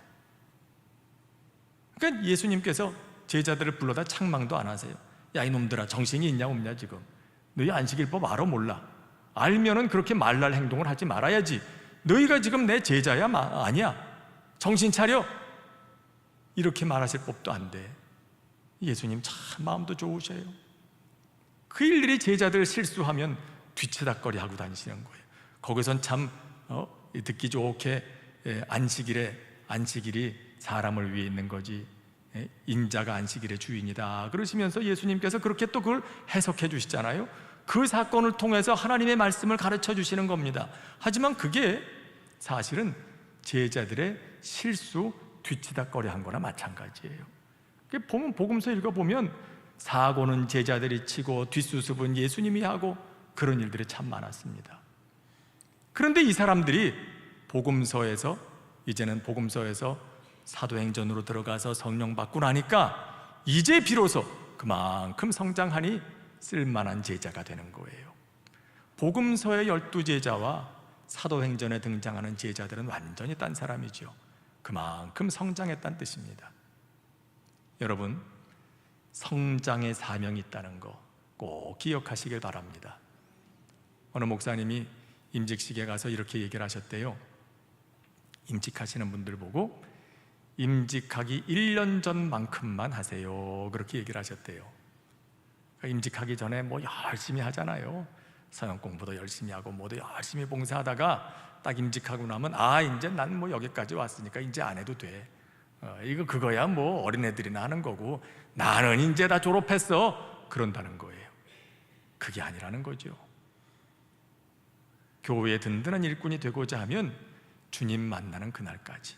[SPEAKER 3] 그러니까 예수님께서 제자들을 불러다 책망도 안 하세요. 야, 이놈들아, 정신이 있냐 없냐 지금? 너희 안식일법 알아 몰라? 알면은 그렇게 말날 행동을 하지 말아야지. 너희가 지금 내 제자야? 아니야. 정신 차려. 이렇게 말하실 법도 안 돼. 예수님 참 마음도 좋으셔요. 그 일일이 제자들 실수하면 뒤치다꺼리 하고 다니시는 거예요. 거기선 참 듣기 좋게 안식일이 사람을 위해 있는 거지, 인자가 안식일의 주인이다 그러시면서 예수님께서 그렇게 또 그걸 해석해 주시잖아요. 그 사건을 통해서 하나님의 말씀을 가르쳐 주시는 겁니다. 하지만 그게 사실은 제자들의 실수 뒤치다꺼리 한 거나 마찬가지예요. 보면 복음서 읽어보면 사고는 제자들이 치고 뒷수습은 예수님이 하고 그런 일들이 참 많았습니다. 그런데 이 사람들이 이제는 복음서에서 사도행전으로 들어가서 성령 받고 나니까 이제 비로소 그만큼 성장하니 쓸만한 제자가 되는 거예요. 복음서의 12제자와 사도행전에 등장하는 제자들은 완전히 딴 사람이죠. 그만큼 성장했다는 뜻입니다. 여러분, 성장의 사명이 있다는 거 꼭 기억하시길 바랍니다. 어느 목사님이 임직식에 가서 이렇게 얘기를 하셨대요. 임직하시는 분들 보고 임직하기 1년 전만큼만 하세요, 그렇게 얘기를 하셨대요. 임직하기 전에 뭐 열심히 하잖아요. 서영 공부도 열심히 하고 뭐도 열심히 봉사하다가 딱 임직하고 나면 이제 난 뭐 여기까지 왔으니까 이제 안 해도 돼. 그거야 뭐 어린애들이나 하는 거고 나는 이제 다 졸업했어, 그런다는 거예요. 그게 아니라는 거죠. 교회의 든든한 일꾼이 되고자 하면 주님 만나는 그날까지,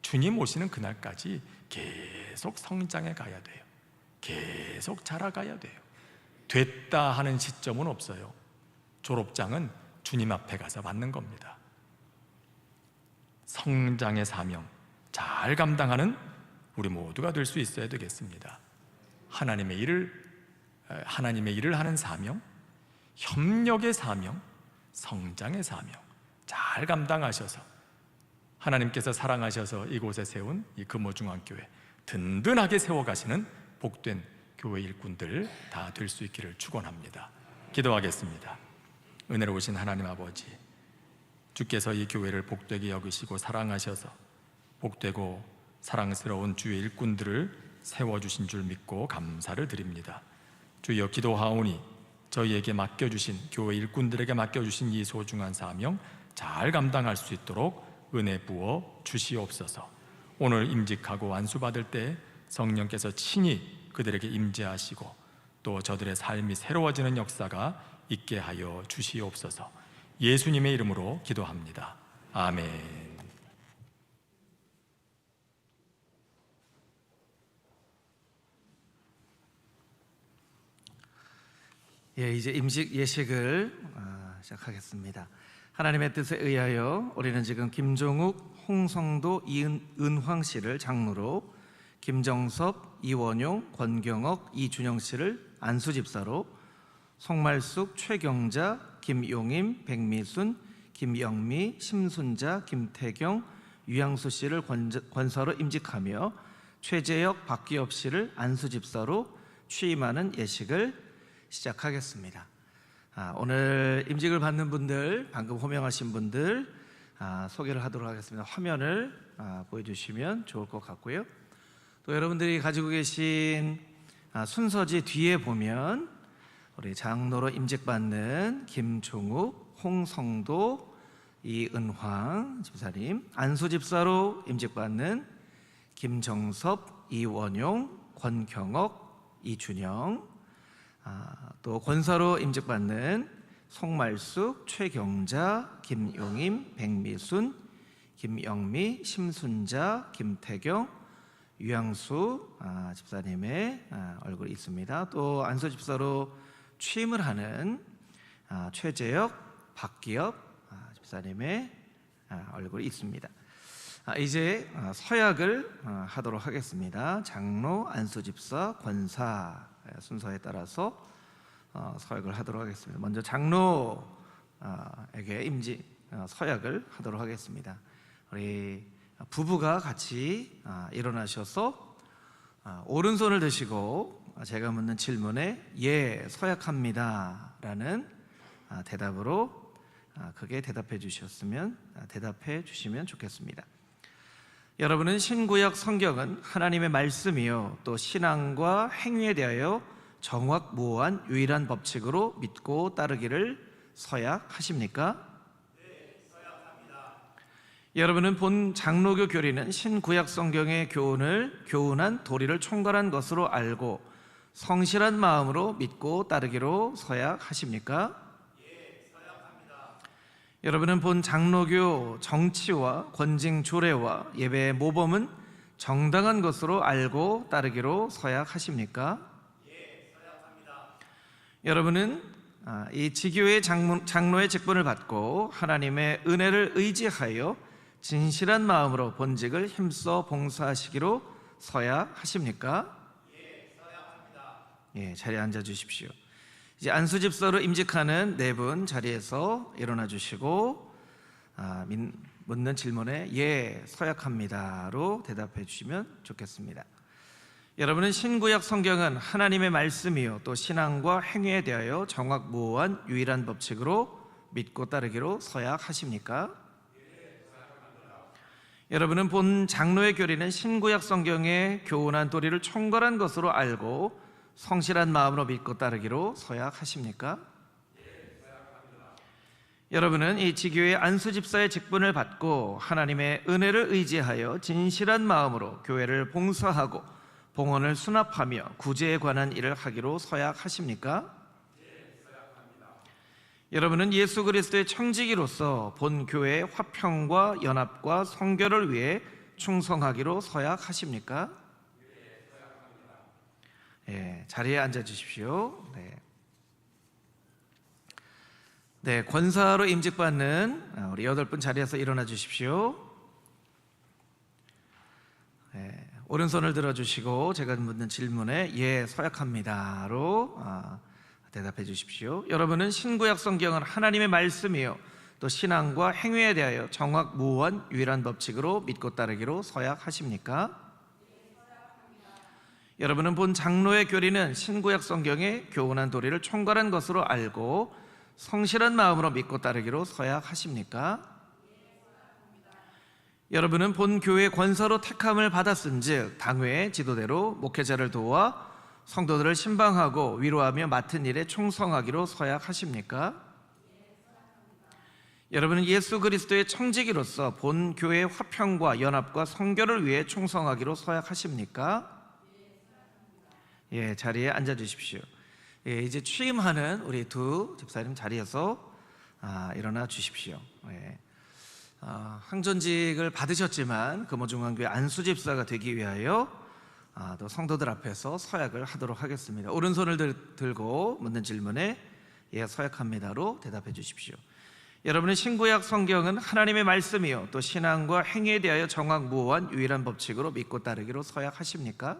[SPEAKER 3] 주님 오시는 그날까지 계속 성장해 가야 돼요. 계속 자라가야 돼요. 됐다 하는 시점은 없어요. 졸업장은 주님 앞에 가서 받는 겁니다. 성장의 사명 잘 감당하는 우리 모두가 될 수 있어야 되겠습니다. 하나님의 일을 하는 사명, 협력의 사명, 성장의 사명 잘 감당하셔서 하나님께서 사랑하셔서 이곳에 세운 이 금호중앙교회 든든하게 세워가시는 복된 교회 일꾼들 다 될 수 있기를 축원합니다. 기도하겠습니다. 은혜로우신 하나님 아버지, 주께서 이 교회를 복되게 여기시고 사랑하셔서 복되고 사랑스러운 주의 일꾼들을 세워주신 줄 믿고 감사를 드립니다. 주여, 기도하오니 저희에게 맡겨주신, 교회 일꾼들에게 맡겨주신 이 소중한 사명 잘 감당할 수 있도록 은혜 부어 주시옵소서. 오늘 임직하고 안수받을 때 성령께서 친히 그들에게 임재하시고 또 저들의 삶이 새로워지는 역사가 있게 하여 주시옵소서. 예수님의 이름으로 기도합니다. 아멘.
[SPEAKER 1] 이제 임직 예식을 시작하겠습니다. 하나님의 뜻에 의하여 우리는 지금 김종욱, 홍성도, 이은황 씨를 장로로, 김정섭, 이원용, 권경옥, 이준영 씨를 안수집사로, 송말숙, 최경자, 김용임, 백미순, 김영미, 심순자, 김태경, 유양수 씨를 권사로 임직하며 최재혁, 박기엽 씨를 안수집사로 취임하는 예식을 시작하겠습니다. 오늘 임직을 받는 분들, 방금 호명하신 분들 소개를 하도록 하겠습니다. 화면을 보여주시면 좋을 것 같고요. 또 여러분들이 가지고 계신 순서지 뒤에 보면 우리 장로로 임직받는 김종욱, 홍성도, 이은황 집사님, 안수집사로 임직받는 김정섭, 이원용, 권경옥, 이준영, 또 권사로 임직받는 송말숙, 최경자, 김용임, 백미순, 김영미, 심순자, 김태경, 유양수 집사님의 얼굴이 있습니다. 또 안수집사로 취임을 하는 최재혁, 박기엽 집사님의 얼굴이 있습니다. 이제 서약을 하도록 하겠습니다. 장로, 안수집사, 권사 순서에 따라서 서약을 하도록 하겠습니다. 먼저 장로에게 서약을 하도록 하겠습니다. 우리 부부가 같이 일어나셔서 오른손을 드시고 제가 묻는 질문에 예, 서약합니다 라는 대답으로 크게 대답해 주시면 좋겠습니다. 여러분은 신구약 성경은 하나님의 말씀이요 또 신앙과 행위에 대하여 정확무오한 유일한 법칙으로 믿고 따르기를 서약하십니까? 네, 서약합니다. 여러분은 본 장로교 교리는 신구약 성경의 교훈한 도리를 총괄한 것으로 알고 성실한 마음으로 믿고 따르기로 서약하십니까? 예, 서약합니다. 여러분은 본 장로교 정치와 권징 조례와 예배의 모범은 정당한 것으로 알고 따르기로 서약하십니까? 예, 서약합니다. 여러분은 이 지교의 장로의 직분을 받고 하나님의 은혜를 의지하여 진실한 마음으로 본직을 힘써 봉사하시기로 서약하십니까? 예, 서약합니다. 예, 자리에 앉아 주십시오. 이제 안수집사로 임직하는 네 분 자리에서 일어나 주시고 묻는 질문에 예, 서약합니다로 대답해 주시면 좋겠습니다. 여러분은 신구약 성경은 하나님의 말씀이요 또 신앙과 행위에 대하여 정확무오한 유일한 법칙으로 믿고 따르기로 서약하십니까? 예, 서약합니다. 여러분은 본 장로의 교리는 신구약 성경의 교훈한 도리를 총괄한 것으로 알고 성실한 마음으로 믿고 따르기로 서약하십니까? 예, 서약합니다. 여러분은 이 지교의 안수집사의 직분을 받고 하나님의 은혜를 의지하여 진실한 마음으로 교회를 봉사하고 봉헌을 수납하며 구제에 관한 일을 하기로 서약하십니까? 예, 서약합니다. 여러분은 예수 그리스도의 청지기로서 본 교회의 화평과 연합과 성결을 위해 충성하기로 서약하십니까? 예, 서약합니다. 예, 자리에 앉아 주십시오. 네, 권사로 임직받는 우리 8분 자리에서 일어나 주십시오. 네, 오른손을 들어주시고 제가 묻는 질문에 예, 서약합니다로 대답해 주십시오. 여러분은 신구약 성경은 하나님의 말씀이요 또 신앙과 행위에 대하여 정확무오한 유일한 법칙으로 믿고 따르기로 서약하십니까? 예, 서약합니다. 여러분은 본 장로의 교리는 신구약 성경의 교훈한 도리를 총괄한 것으로 알고 성실한 마음으로 믿고 따르기로 서약하십니까? 여러분은 본 교회 권사로 택함을 받았은즉 당회의 지도대로 목회자를 도와 성도들을 신방하고 위로하며 맡은 일에 충성하기로 서약하십니까? 여러분은 예수 그리스도의 청지기로서 본 교회의 화평과 연합과 성결을 위해 충성하기로 서약하십니까? 예, 자리에 앉아 주십시오. 예, 이제 취임하는 우리 두 집사님 자리에서 일어나 주십시오. 예. 항전직을 받으셨지만 금호중앙교회 안수집사가 되기 위하여 또 성도들 앞에서 서약을 하도록 하겠습니다. 오른손을 들고 묻는 질문에 예, 서약합니다로 대답해 주십시오. 여러분의 신구약 성경은 하나님의 말씀이요 또 신앙과 행위에 대하여 정확무오한 유일한 법칙으로 믿고 따르기로 서약하십니까?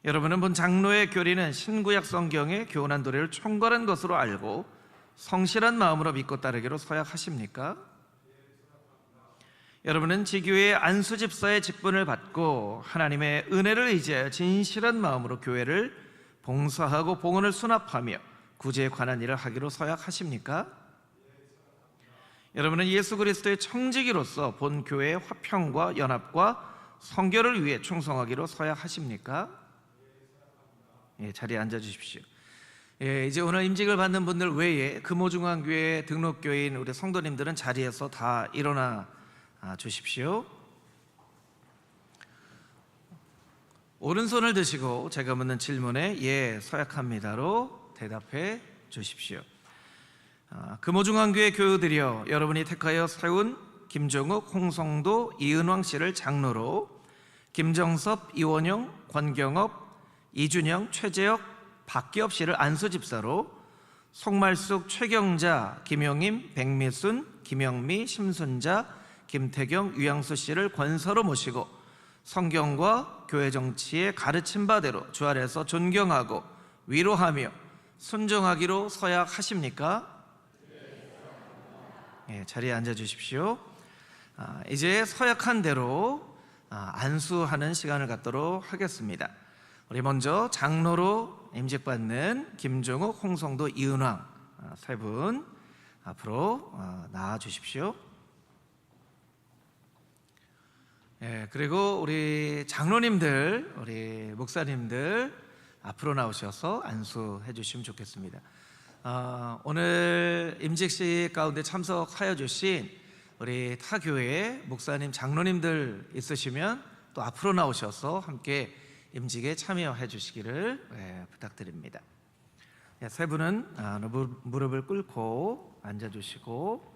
[SPEAKER 1] 여러분은 본 장로의 교리는 신구약 성경의 교훈한 도리를 총괄한 것으로 알고 성실한 마음으로 믿고 따르기로 서약하십니까? 여러분은 지교의 안수집사의 직분을 받고 하나님의 은혜를 의지하여 진실한 마음으로 교회를 봉사하고 봉헌을 수납하며 구제에 관한 일을 하기로 서약하십니까? 여러분은 예수 그리스도의 청지기로서 본 교회의 화평과 연합과 성결을 위해 충성하기로 서약하십니까? 예, 자리에 앉아 주십시오. 예, 이제 오늘 임직을 받는 분들 외에 금호중앙교회 등록교인 우리 성도님들은 자리에서 다 일어나 주십시오. 오른손을 드시고 제가 묻는 질문에 예, 서약합니다로 대답해 주십시오. 금호중앙교회 교우들이여, 여러분이 택하여 세운 김종욱, 홍성도, 이은왕 씨를 장로로 김정섭, 이원용, 권경업, 이준영, 최재혁, 박기업 씨를 안수집사로 송말숙, 최경자, 김용임, 백미순, 김영미, 심순자, 김태경, 유양수 씨를 권사로 모시고 성경과 교회 정치의 가르침 바대로 주 아래에서 존경하고 위로하며 순종하기로 서약하십니까? 네, 자리에 앉아 주십시오. 이제 서약한 대로 안수하는 시간을 갖도록 하겠습니다. 우리 먼저 장로로 임직받는 김종욱, 홍성도, 이은왕 세 분 앞으로 나와 주십시오. 그리고 우리 장로님들, 우리 목사님들 앞으로 나오셔서 안수해 주시면 좋겠습니다. 오늘 임직식 가운데 참석하여 주신 우리 타 교회 목사님, 장로님들 있으시면 또 앞으로 나오셔서 함께 임직에 참여해 주시기를 부탁드립니다. 세 분은 무릎을 꿇고 앉아 주시고,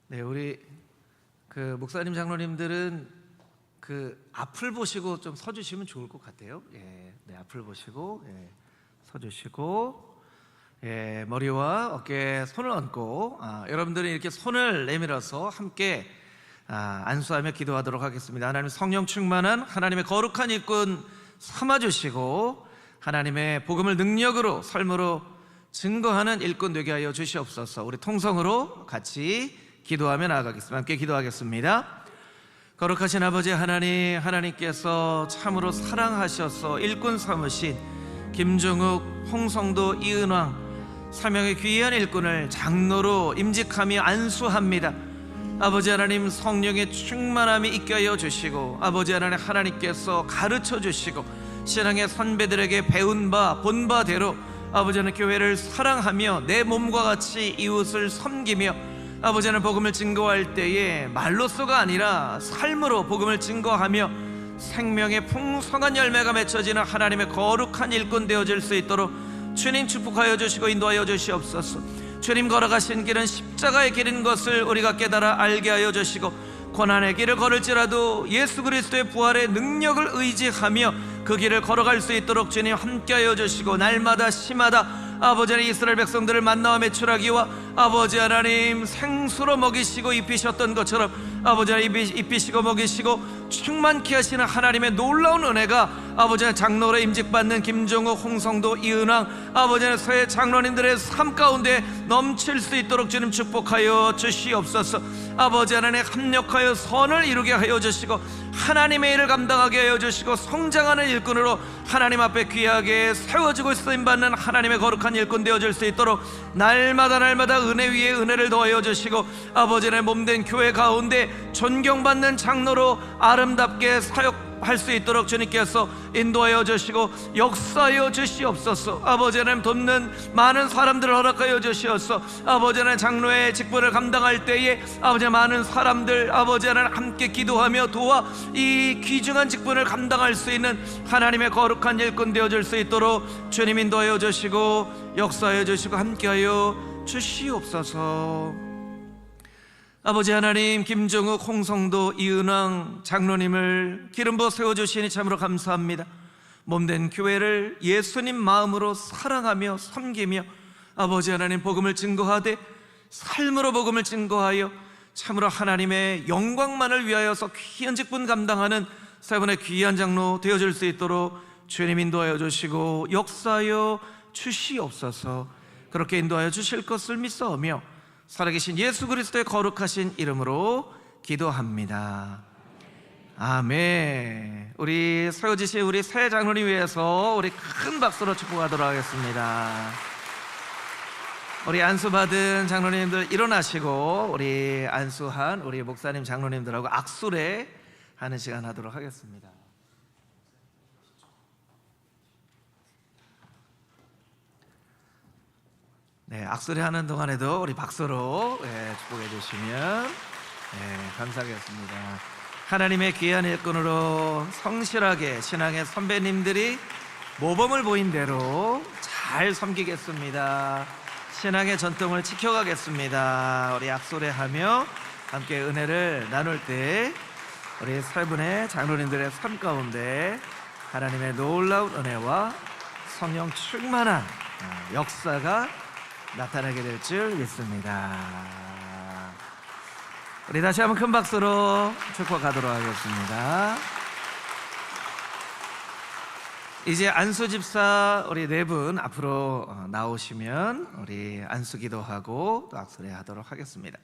[SPEAKER 1] 우리 그 목사님, 장로님들은 그 앞을 보시고 좀 서주시면 좋을 것 같아요. 앞을 보시고 서주시고, 머리와 어깨에 손을 얹고 여러분들은 이렇게 손을 내밀어서 함께 안수하며 기도하도록 하겠습니다. 하나님 성령 충만한 하나님의 거룩한 일꾼 삼아주시고 하나님의 복음을 능력으로 삶으로 증거하는 일꾼 되게 하여 주시옵소서. 우리 통성으로 같이 기도하며 나아가겠습니다. 함께 기도하겠습니다. 거룩하신 아버지 하나님, 하나님께서 참으로 사랑하셔서 일꾼 삼으신 김종욱, 홍성도, 이은왕 사명의 귀한 일꾼을 장로로 임직하며 안수합니다. 아버지 하나님 성령의 충만함이 있게 하여 주시고 아버지 하나님, 하나님께서 가르쳐 주시고 신앙의 선배들에게 배운 바, 본 바대로 아버지 하나님 교회를 사랑하며 내 몸과 같이 이웃을 섬기며 아버지 하나님 복음을 증거할 때에 말로서가 아니라 삶으로 복음을 증거하며 생명의 풍성한 열매가 맺혀지는 하나님의 거룩한 일꾼 되어질 수 있도록 주님 축복하여 주시고 인도하여 주시옵소서. 주님 걸어가신 길은 십자가의 길인 것을 우리가 깨달아 알게 하여 주시고 고난의 길을 걸을지라도 예수 그리스도의 부활의 능력을 의지하며 그 길을 걸어갈 수 있도록 주님 함께하여 주시고 날마다 시마다 아버지 하나님 이스라엘 백성들을 만나와 매출하기와 아버지 하나님 생수로 먹이시고 입히셨던 것처럼 아버지 하나님 입히시고 먹이시고 충만케 하시는 하나님의 놀라운 은혜가 아버지 하나님 장로로 임직받는 김종욱, 홍성도, 이은왕 아버지 하나님 새 장로님들의 삶 가운데 넘칠 수 있도록 주님 축복하여 주시옵소서. 아버지 하나님 합력하여 선을 이루게 하여 주시고 하나님의 일을 감당하게 하여 주시고 성장하는 일꾼으로 하나님 앞에 귀하게 세워지고 쓰임받는 하나님의 거룩한 일꾼 되어질 수 있도록 날마다 은혜 위에 은혜를 더하여 주시고 아버지 하나님 몸된 교회 가운데 존경받는 장로로 아름답게 사역할 수 있도록 주님께서 인도하여 주시고 역사하여 주시옵소서. 아버지 하나님 돕는 많은 사람들을 허락하여 주시옵소서. 아버지 하나님 장로의 직분을 감당할 때에 아버지 많은 사람들 아버지 하나님 함께 기도하며 도와 이 귀중한 직분을 감당할 수 있는 하나님의 거룩한 일꾼 되어질 수 있도록 주님 인도하여 주시고 역사하여 주시고 함께하여 주시옵소서. 아버지 하나님 김종욱, 홍성도, 이은왕 장로님을 기름 부어 세워주시니 참으로 감사합니다. 몸된 교회를 예수님 마음으로 사랑하며 섬기며 아버지 하나님 복음을 증거하되 삶으로 복음을 증거하여 참으로 하나님의 영광만을 위하여서 귀한 직분 감당하는 세 분의 귀한 장로 되어줄 수 있도록 주님 인도하여 주시고 역사하여 주시옵소서. 그렇게 인도하여 주실 것을 믿사오며 살아계신 예수 그리스도의 거룩하신 이름으로 기도합니다. 아멘. 우리 세워지신 우리 새 장로님 위해서 우리 큰 박수로 축복하도록 하겠습니다. 우리 안수받은 장로님들 일어나시고 우리 안수한 우리 목사님 장로님들하고 악수례 하는 시간 하도록 하겠습니다. 악수례 하는 동안에도 우리 박수로 축복해 주시면 감사하겠습니다. 하나님의 귀한 일꾼으로 성실하게 신앙의 선배님들이 모범을 보인 대로 잘 섬기겠습니다. 신앙의 전통을 지켜가겠습니다. 우리 악수례 하며 함께 은혜를 나눌 때 우리 세 분의 장로님들의 삶 가운데 하나님의 놀라운 은혜와 성령 충만한 역사가 나타나게 될 줄 믿습니다. 우리 다시 한번 큰 박수로 축복하도록 하겠습니다. 이제 안수 집사 우리 네 분 앞으로 나오시면 우리 안수 기도하고 또 악수례 하도록 하겠습니다.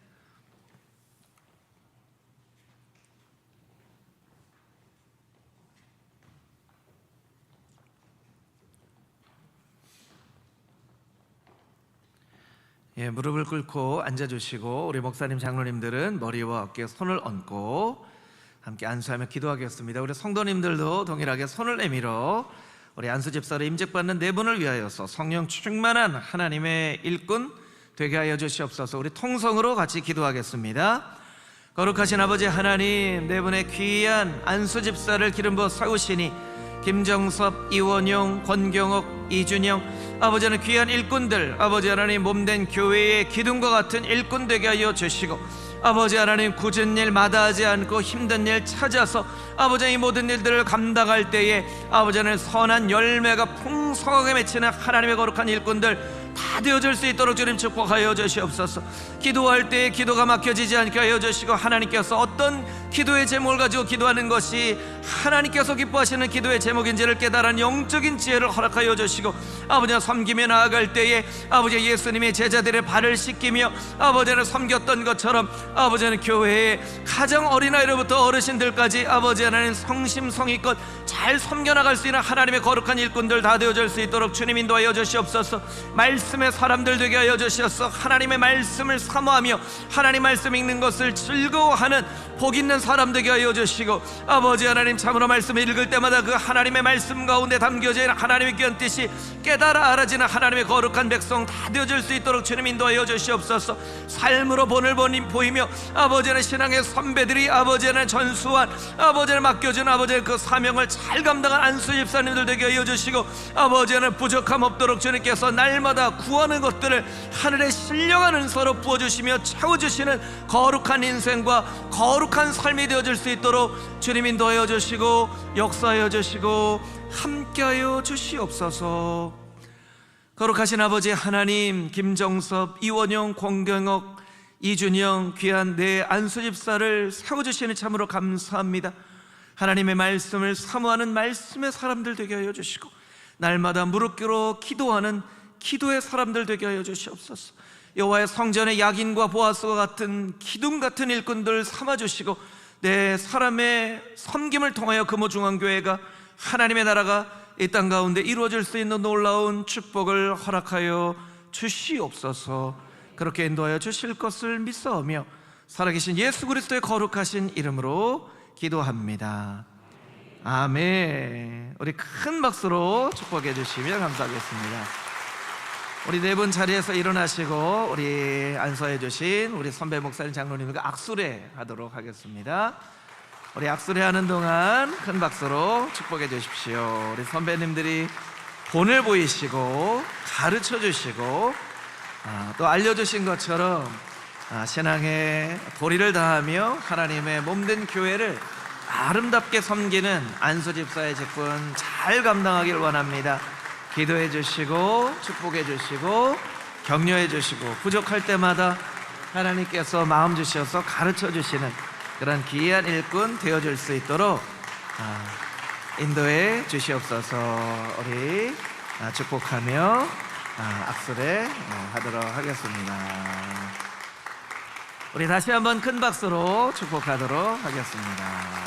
[SPEAKER 1] 예, 무릎을 꿇고 앉아주시고 우리 목사님 장로님들은 머리와 어깨에 손을 얹고 함께 안수하며 기도하겠습니다. 우리 성도님들도 동일하게 손을 내밀어 우리 안수 집사로 임직받는 네 분을 위하여서 성령 충만한 하나님의 일꾼 되게 하여 주시옵소서. 우리 통성으로 같이 기도하겠습니다. 거룩하신 아버지 하나님, 네 분의 귀한 안수 집사를 기름 부어 세우시니 김정섭, 이원용, 권경옥, 이준영 아버지는 귀한 일꾼들, 아버지 하나님 몸된 교회의 기둥과 같은 일꾼 되게 하여 주시고, 아버지 하나님 굳은 일 마다하지 않고 힘든 일 찾아서 아버지 이 모든 일들을 감당할 때에 아버지 하나님 선한 열매가 풍성하게 맺히는 하나님의 거룩한 일꾼들 다 되어줄 수 있도록 주님 축복하여 주시옵소서. 기도할 때에 기도가 막혀지지 않게 하여 주시고, 하나님께서 어떤 기도의 제목을 가지고 기도하는 것이 하나님께서 기뻐하시는 기도의 제목인지를 깨달은 영적인 지혜를 허락하여 주시고, 아버지와 섬기며 나아갈 때에 아버지 예수님의 제자들의 발을 씻기며 아버지를 섬겼던 것처럼 아버지는 교회의 가장 어린아이로부터 어르신들까지 아버지 하나님 성심성의껏 잘 섬겨나갈 수 있는 하나님의 거룩한 일꾼들 다 되어줄 수 있도록 주님 인도하여 주시옵소서. 말씀의 사람들 되게 하여 주시옵소서. 하나님의 말씀을 사모하며 하나님 말씀 읽는 것을 즐거워하는 복 있는 사람 되게 하여 주시고, 아버지 하나님 참으로 말씀을 읽을 때마다 그 하나님의 말씀 가운데 담겨져 있는 하나님의 귀한 뜻이 깨달아 알아지는 하나님의 거룩한 백성 다 되어줄 수 있도록 주님 인도하여 주시옵소서. 삶으로 본을 보이며 아버지는 신앙의 선배들이 아버지는 전수한 아버지를 맡겨준 아버지의 그 사명을 잘 감당한 안수 집사님들 되게 하여 주시고, 아버지는 부족함 없도록 주님께서 날마다 구하는 것들을 하늘의 신령한 은서로 부어주시며 채워주시는 거룩한 인생과 거룩한 삶이 되어질 수 있도록 주님 인도하여 주시고 역사하여 주시고 함께하여 주시옵소서. 거룩하신 아버지 하나님, 김정섭, 이원영, 권경옥, 이준영 귀한 내 안수 집사를 세워주시니 참으로 감사합니다. 하나님의 말씀을 사모하는 말씀의 사람들 되게 하여 주시고, 날마다 무릎 꿇어 기도하는 기도의 사람들 되게 하여 주시옵소서. 여호와의 성전의 약인과 보아스와 같은 기둥 같은 일꾼들 삼아주시고, 내 사람의 섬김을 통하여 금호중앙교회가 하나님의 나라가 이 땅 가운데 이루어질 수 있는 놀라운 축복을 허락하여 주시옵소서. 그렇게 인도하여 주실 것을 믿사오며 살아계신 예수 그리스도의 거룩하신 이름으로 기도합니다. 아멘. 우리 큰 박수로 축복해 주시면 감사하겠습니다. 우리 네 분 자리에서 일어나시고 우리 안수해 주신 우리 선배 목사님 장로님과 악수례 하도록 하겠습니다. 우리 악수례 하는 동안 큰 박수로 축복해 주십시오. 우리 선배님들이 본을 보이시고 가르쳐 주시고 또 알려주신 것처럼 신앙의 도리를 다하며 하나님의 몸된 교회를 아름답게 섬기는 안수 집사의 직분 잘 감당하길 원합니다. 기도해 주시고 축복해 주시고 격려해 주시고 부족할 때마다 하나님께서 마음 주셔서 가르쳐 주시는 그런 귀한 일꾼 되어줄 수 있도록 인도해 주시옵소서. 우리 축복하며 악수례 하도록 하겠습니다. 우리 다시 한번 큰 박수로 축복하도록 하겠습니다.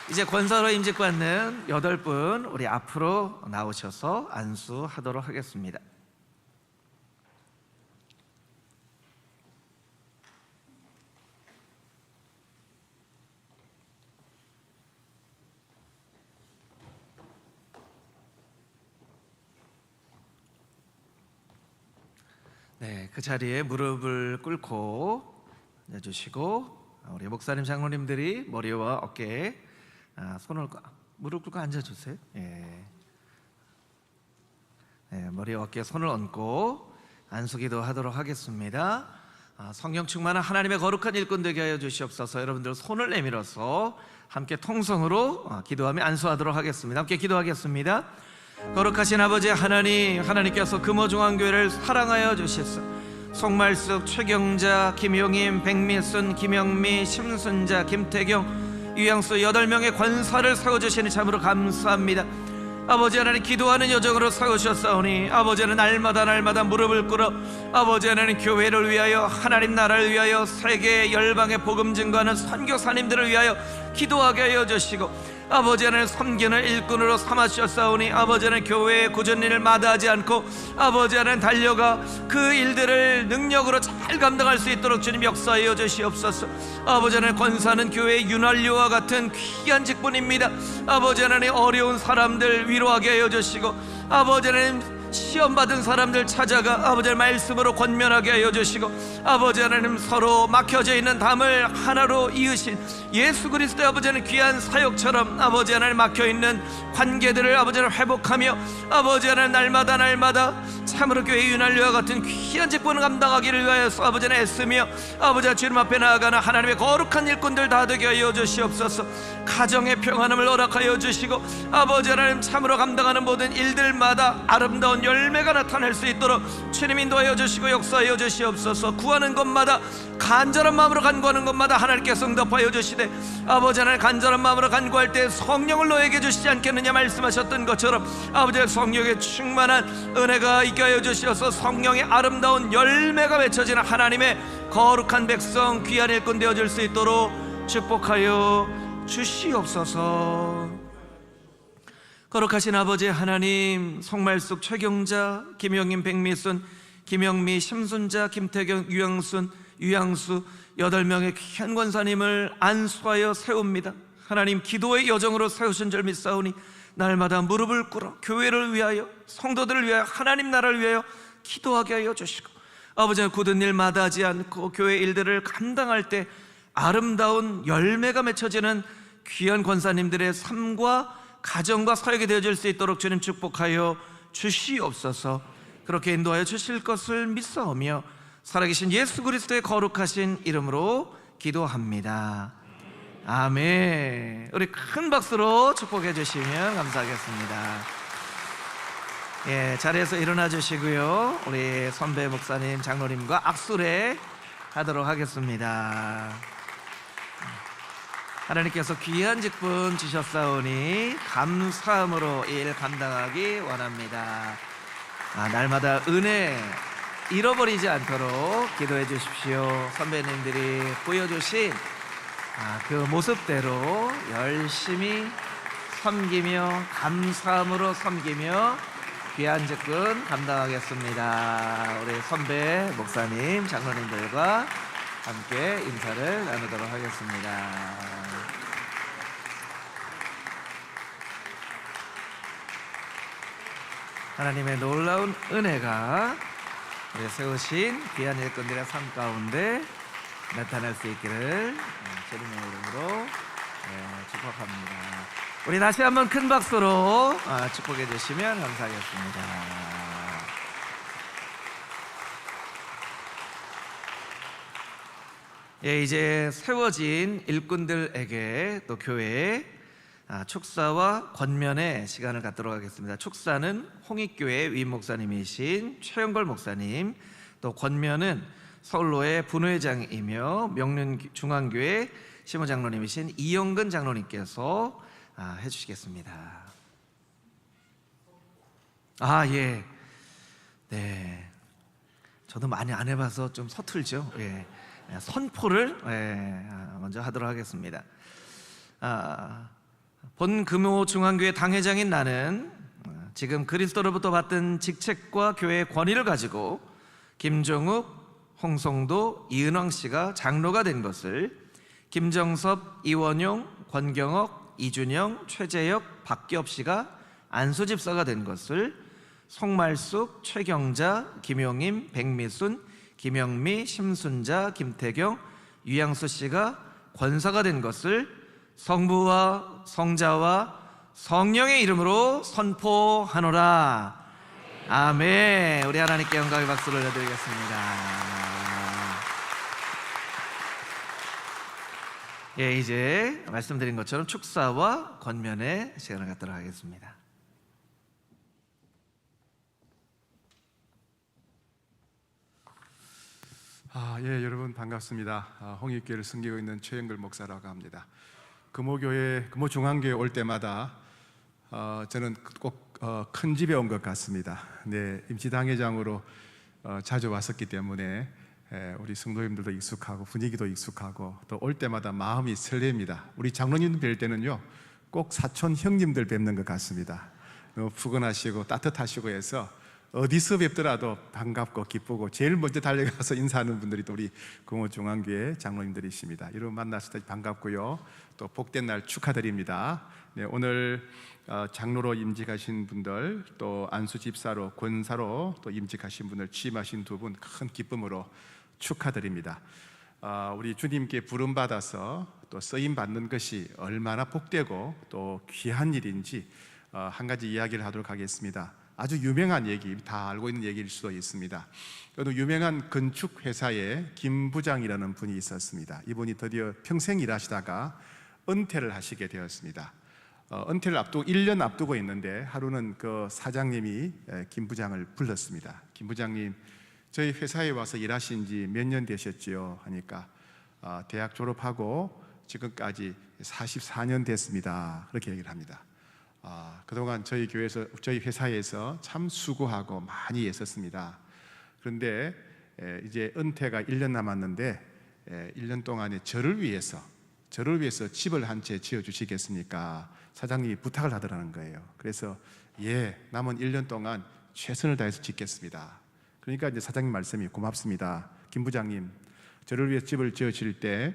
[SPEAKER 1] 이제 권사로 임직받는 8분 우리 앞으로 나오셔서 안수하도록 하겠습니다. 네, 그 자리에 무릎을 꿇고 앉아주시고 우리 목사님 장로님들이 머리와 어깨에 손을 무릎 꿇고 앉아주세요. 예. 네, 머리와 어깨에 손을 얹고 안수기도 하도록 하겠습니다. 성령 충만한 하나님의 거룩한 일꾼 되게 하여 주시옵소서. 여러분들 손을 내밀어서 함께 통성으로 기도하며 안수하도록 하겠습니다. 함께 기도하겠습니다. 거룩하신 아버지 하나님, 하나님께서 금호중앙교회를 사랑하여 주셨소. 송말숙, 최경자, 김용임, 백미순, 김영미, 심순자, 김태경 유양수 8명의 권사를 세워주시니 참으로 감사합니다. 아버지 하나님, 기도하는 여정으로 세우셨사오니 아버지 하나님, 날마다 무릎을 꿇어 아버지 하나님, 교회를 위하여, 하나님 나라를 위하여, 세계 열방의 복음 증거하는 선교사님들을 위하여 기도하게 하여 주시고, 아버지 하나님, 섬기는 일꾼으로 삼으셨사오니 아버지 하나님, 교회의 굳은 일을 마다하지 않고 아버지 하나님, 달려가 그 일들을 능력으로 잘 감당할 수 있도록 주님 역사하여 주시옵소서. 아버지 하나님, 권사는 교회의 윤활유와 같은 귀한 직분입니다. 아버지 하나님, 어려운 사람들 위로하게 하여 주시고, 아버지 하나님, 시험 받은 사람들 찾아가 아버지 하나님 말씀으로 권면하게 하여 주시고, 아버지 하나님, 서로 막혀져 있는 담을 하나로 이으신 예수 그리스도의 아버지 하나님 귀한 사역처럼 아버지 하나님, 막혀있는 관계들을 아버지 하나님 회복하며 아버지 하나님, 날마다 참으로 교회 윤활유와 같은 귀한 직분을 감당하기를 위하여서 아버지 하나님 애쓰며 아버지 하나님, 주님 앞에 나아가는 하나님의 거룩한 일꾼들 다 되게 하여 주시옵소서. 가정의 평안함을 허락하여 주시고 아버지 하나님, 참으로 감당하는 모든 일들마다 아름다운 열매가 나타날 수 있도록 주님 인도하여 주시고 역사하여 주시옵소서. 구하는 것마다, 간절한 마음으로 간구하는 것마다 하나님께서 응답하여 주시되 아버지 하나님, 간절한 마음으로 간구할 때 성령을 너에게 주시지 않겠느냐 말씀하셨던 것처럼 아버지 성령의 충만한 은혜가 있게 하여 주시어서 성령의 아름다운 열매가 맺혀지는 하나님의 거룩한 백성, 귀한 일꾼 되어질 수 있도록 축복하여 주시옵소서. 거룩하신 아버지 하나님, 송말숙, 최경자, 김영임, 백미순, 김영미, 심순자, 김태경, 유양수 8명의 귀한 권사님을 안수하여 세웁니다. 하나님, 기도의 여정으로 세우신 줄 믿사오니 날마다 무릎을 꿇어 교회를 위하여, 성도들을 위하여, 하나님 나라를 위하여 기도하게 하여 주시고 아버지, 굳은 일 마다하지 않고 교회 일들을 감당할 때 아름다운 열매가 맺혀지는 귀한 권사님들의 삶과 가정과 사역이 되어질 수 있도록 주님 축복하여 주시옵소서. 그렇게 인도하여 주실 것을 믿사오며 살아계신 예수 그리스도의 거룩하신 이름으로 기도합니다. 아멘. 우리 큰 박수로 축복해 주시면 감사하겠습니다. 자리에서 일어나 주시고요, 우리 선배 목사님, 장로님과 악수례 하도록 하겠습니다. 하나님께서 귀한 직분 주셨사오니 감사함으로 일 감당하기 원합니다. 날마다 은혜 잃어버리지 않도록 기도해 주십시오. 선배님들이 보여주신 그 모습대로 열심히 섬기며 감사함으로 섬기며 귀한 직분 감당하겠습니다. 우리 선배 목사님, 장로님들과 함께 인사를 나누도록 하겠습니다. 하나님의 놀라운 은혜가 우리 세우신 귀한 일꾼들의 삶 가운데 나타날 수 있기를 주님의 이름으로 축복합니다. 우리 다시 한번 큰 박수로 축복해 주시면 감사하겠습니다. 이제 세워진 일꾼들에게 또 교회에 축사와 권면의 시간을 갖도록 하겠습니다. 축사는 홍익교회 위임 목사님이신 최영걸 목사님, 또 권면은 서울로의 분회장이며 명륜중앙교회 시무장로님이신 이영근 장로님께서 해주시겠습니다. 예. 네. 저도 많이 안 해봐서 좀 서툴죠. 선포를 먼저 하도록 하겠습니다. 본금호 중앙교회 당회장인 나는 지금 그리스도로부터 받은 직책과 교회의 권위를 가지고 김종욱, 홍성도, 이은왕 씨가 장로가 된 것을, 김정섭, 이원용, 권경옥, 이준영, 최재혁, 박기업 씨가 안수집사가 된 것을, 송말숙, 최경자, 김용임, 백미순, 김영미, 심순자, 김태경, 유양수 씨가 권사가 된 것을 성부와 성자와 성령의 이름으로 선포하노라. 아멘. 우리 하나님께 영광의 박수를 올려드리겠습니다. 이제 말씀드린 것처럼 축사와 권면의 시간을 갖도록 하겠습니다.
[SPEAKER 4] 여러분 반갑습니다. 홍익교회를 섬기고 있는 최영걸 목사라고 합니다. 금호교회, 금호중앙교회 올 때마다 저는 꼭 큰 집에 온 것 같습니다. 네, 임시당회장으로 자주 왔었기 때문에 우리 성도님들도 익숙하고 분위기도 익숙하고 또 올 때마다 마음이 설렙니다. 우리 장로님 뵐 때는요 꼭 사촌 형님들 뵙는 것 같습니다. 너무 푸근하시고 따뜻하시고 해서 어디서 뵙더라도 반갑고 기쁘고 제일 먼저 달려가서 인사하는 분들이 또 우리 금호중앙교회 장로님들이십니다. 여러분 만나서 반갑고요. 또 복된 날 축하드립니다. 네, 오늘 장로로 임직하신 분들, 또 안수 집사로, 권사로 또 임직하신 분들, 취임하신 두 분 큰 기쁨으로 축하드립니다. 우리 주님께 부름받아서 또 쓰임 받는 것이 얼마나 복되고 또 귀한 일인지 한 가지 이야기를 하도록 하겠습니다. 아주 유명한 얘기, 다 알고 있는 얘기일 수도 있습니다. 또 유명한 건축 회사에 김 부장이라는 분이 있었습니다. 이분이 드디어 평생 일하시다가 은퇴를 하시게 되었습니다. 은퇴를 앞두고 1년 앞두고 있는데 하루는 그 사장님이 김 부장을 불렀습니다. 김 부장님, 저희 회사에 와서 일하신 지 몇 년 되셨지요? 하니까 대학 졸업하고 지금까지 44년 됐습니다. 그렇게 얘기를 합니다. 그동안 저희 교회에서, 저희 회사에서 참 수고하고 많이 애썼습니다. 그런데 이제 은퇴가 1년 남았는데 1년 동안에 저를 위해서 집을 한 채 지어 주시겠습니까? 사장님이 부탁을 하더라는 거예요. 그래서 남은 1년 동안 최선을 다해서 짓겠습니다. 그러니까 이제 사장님 말씀이 고맙습니다. 김 부장님, 저를 위해 집을 지어 주실 때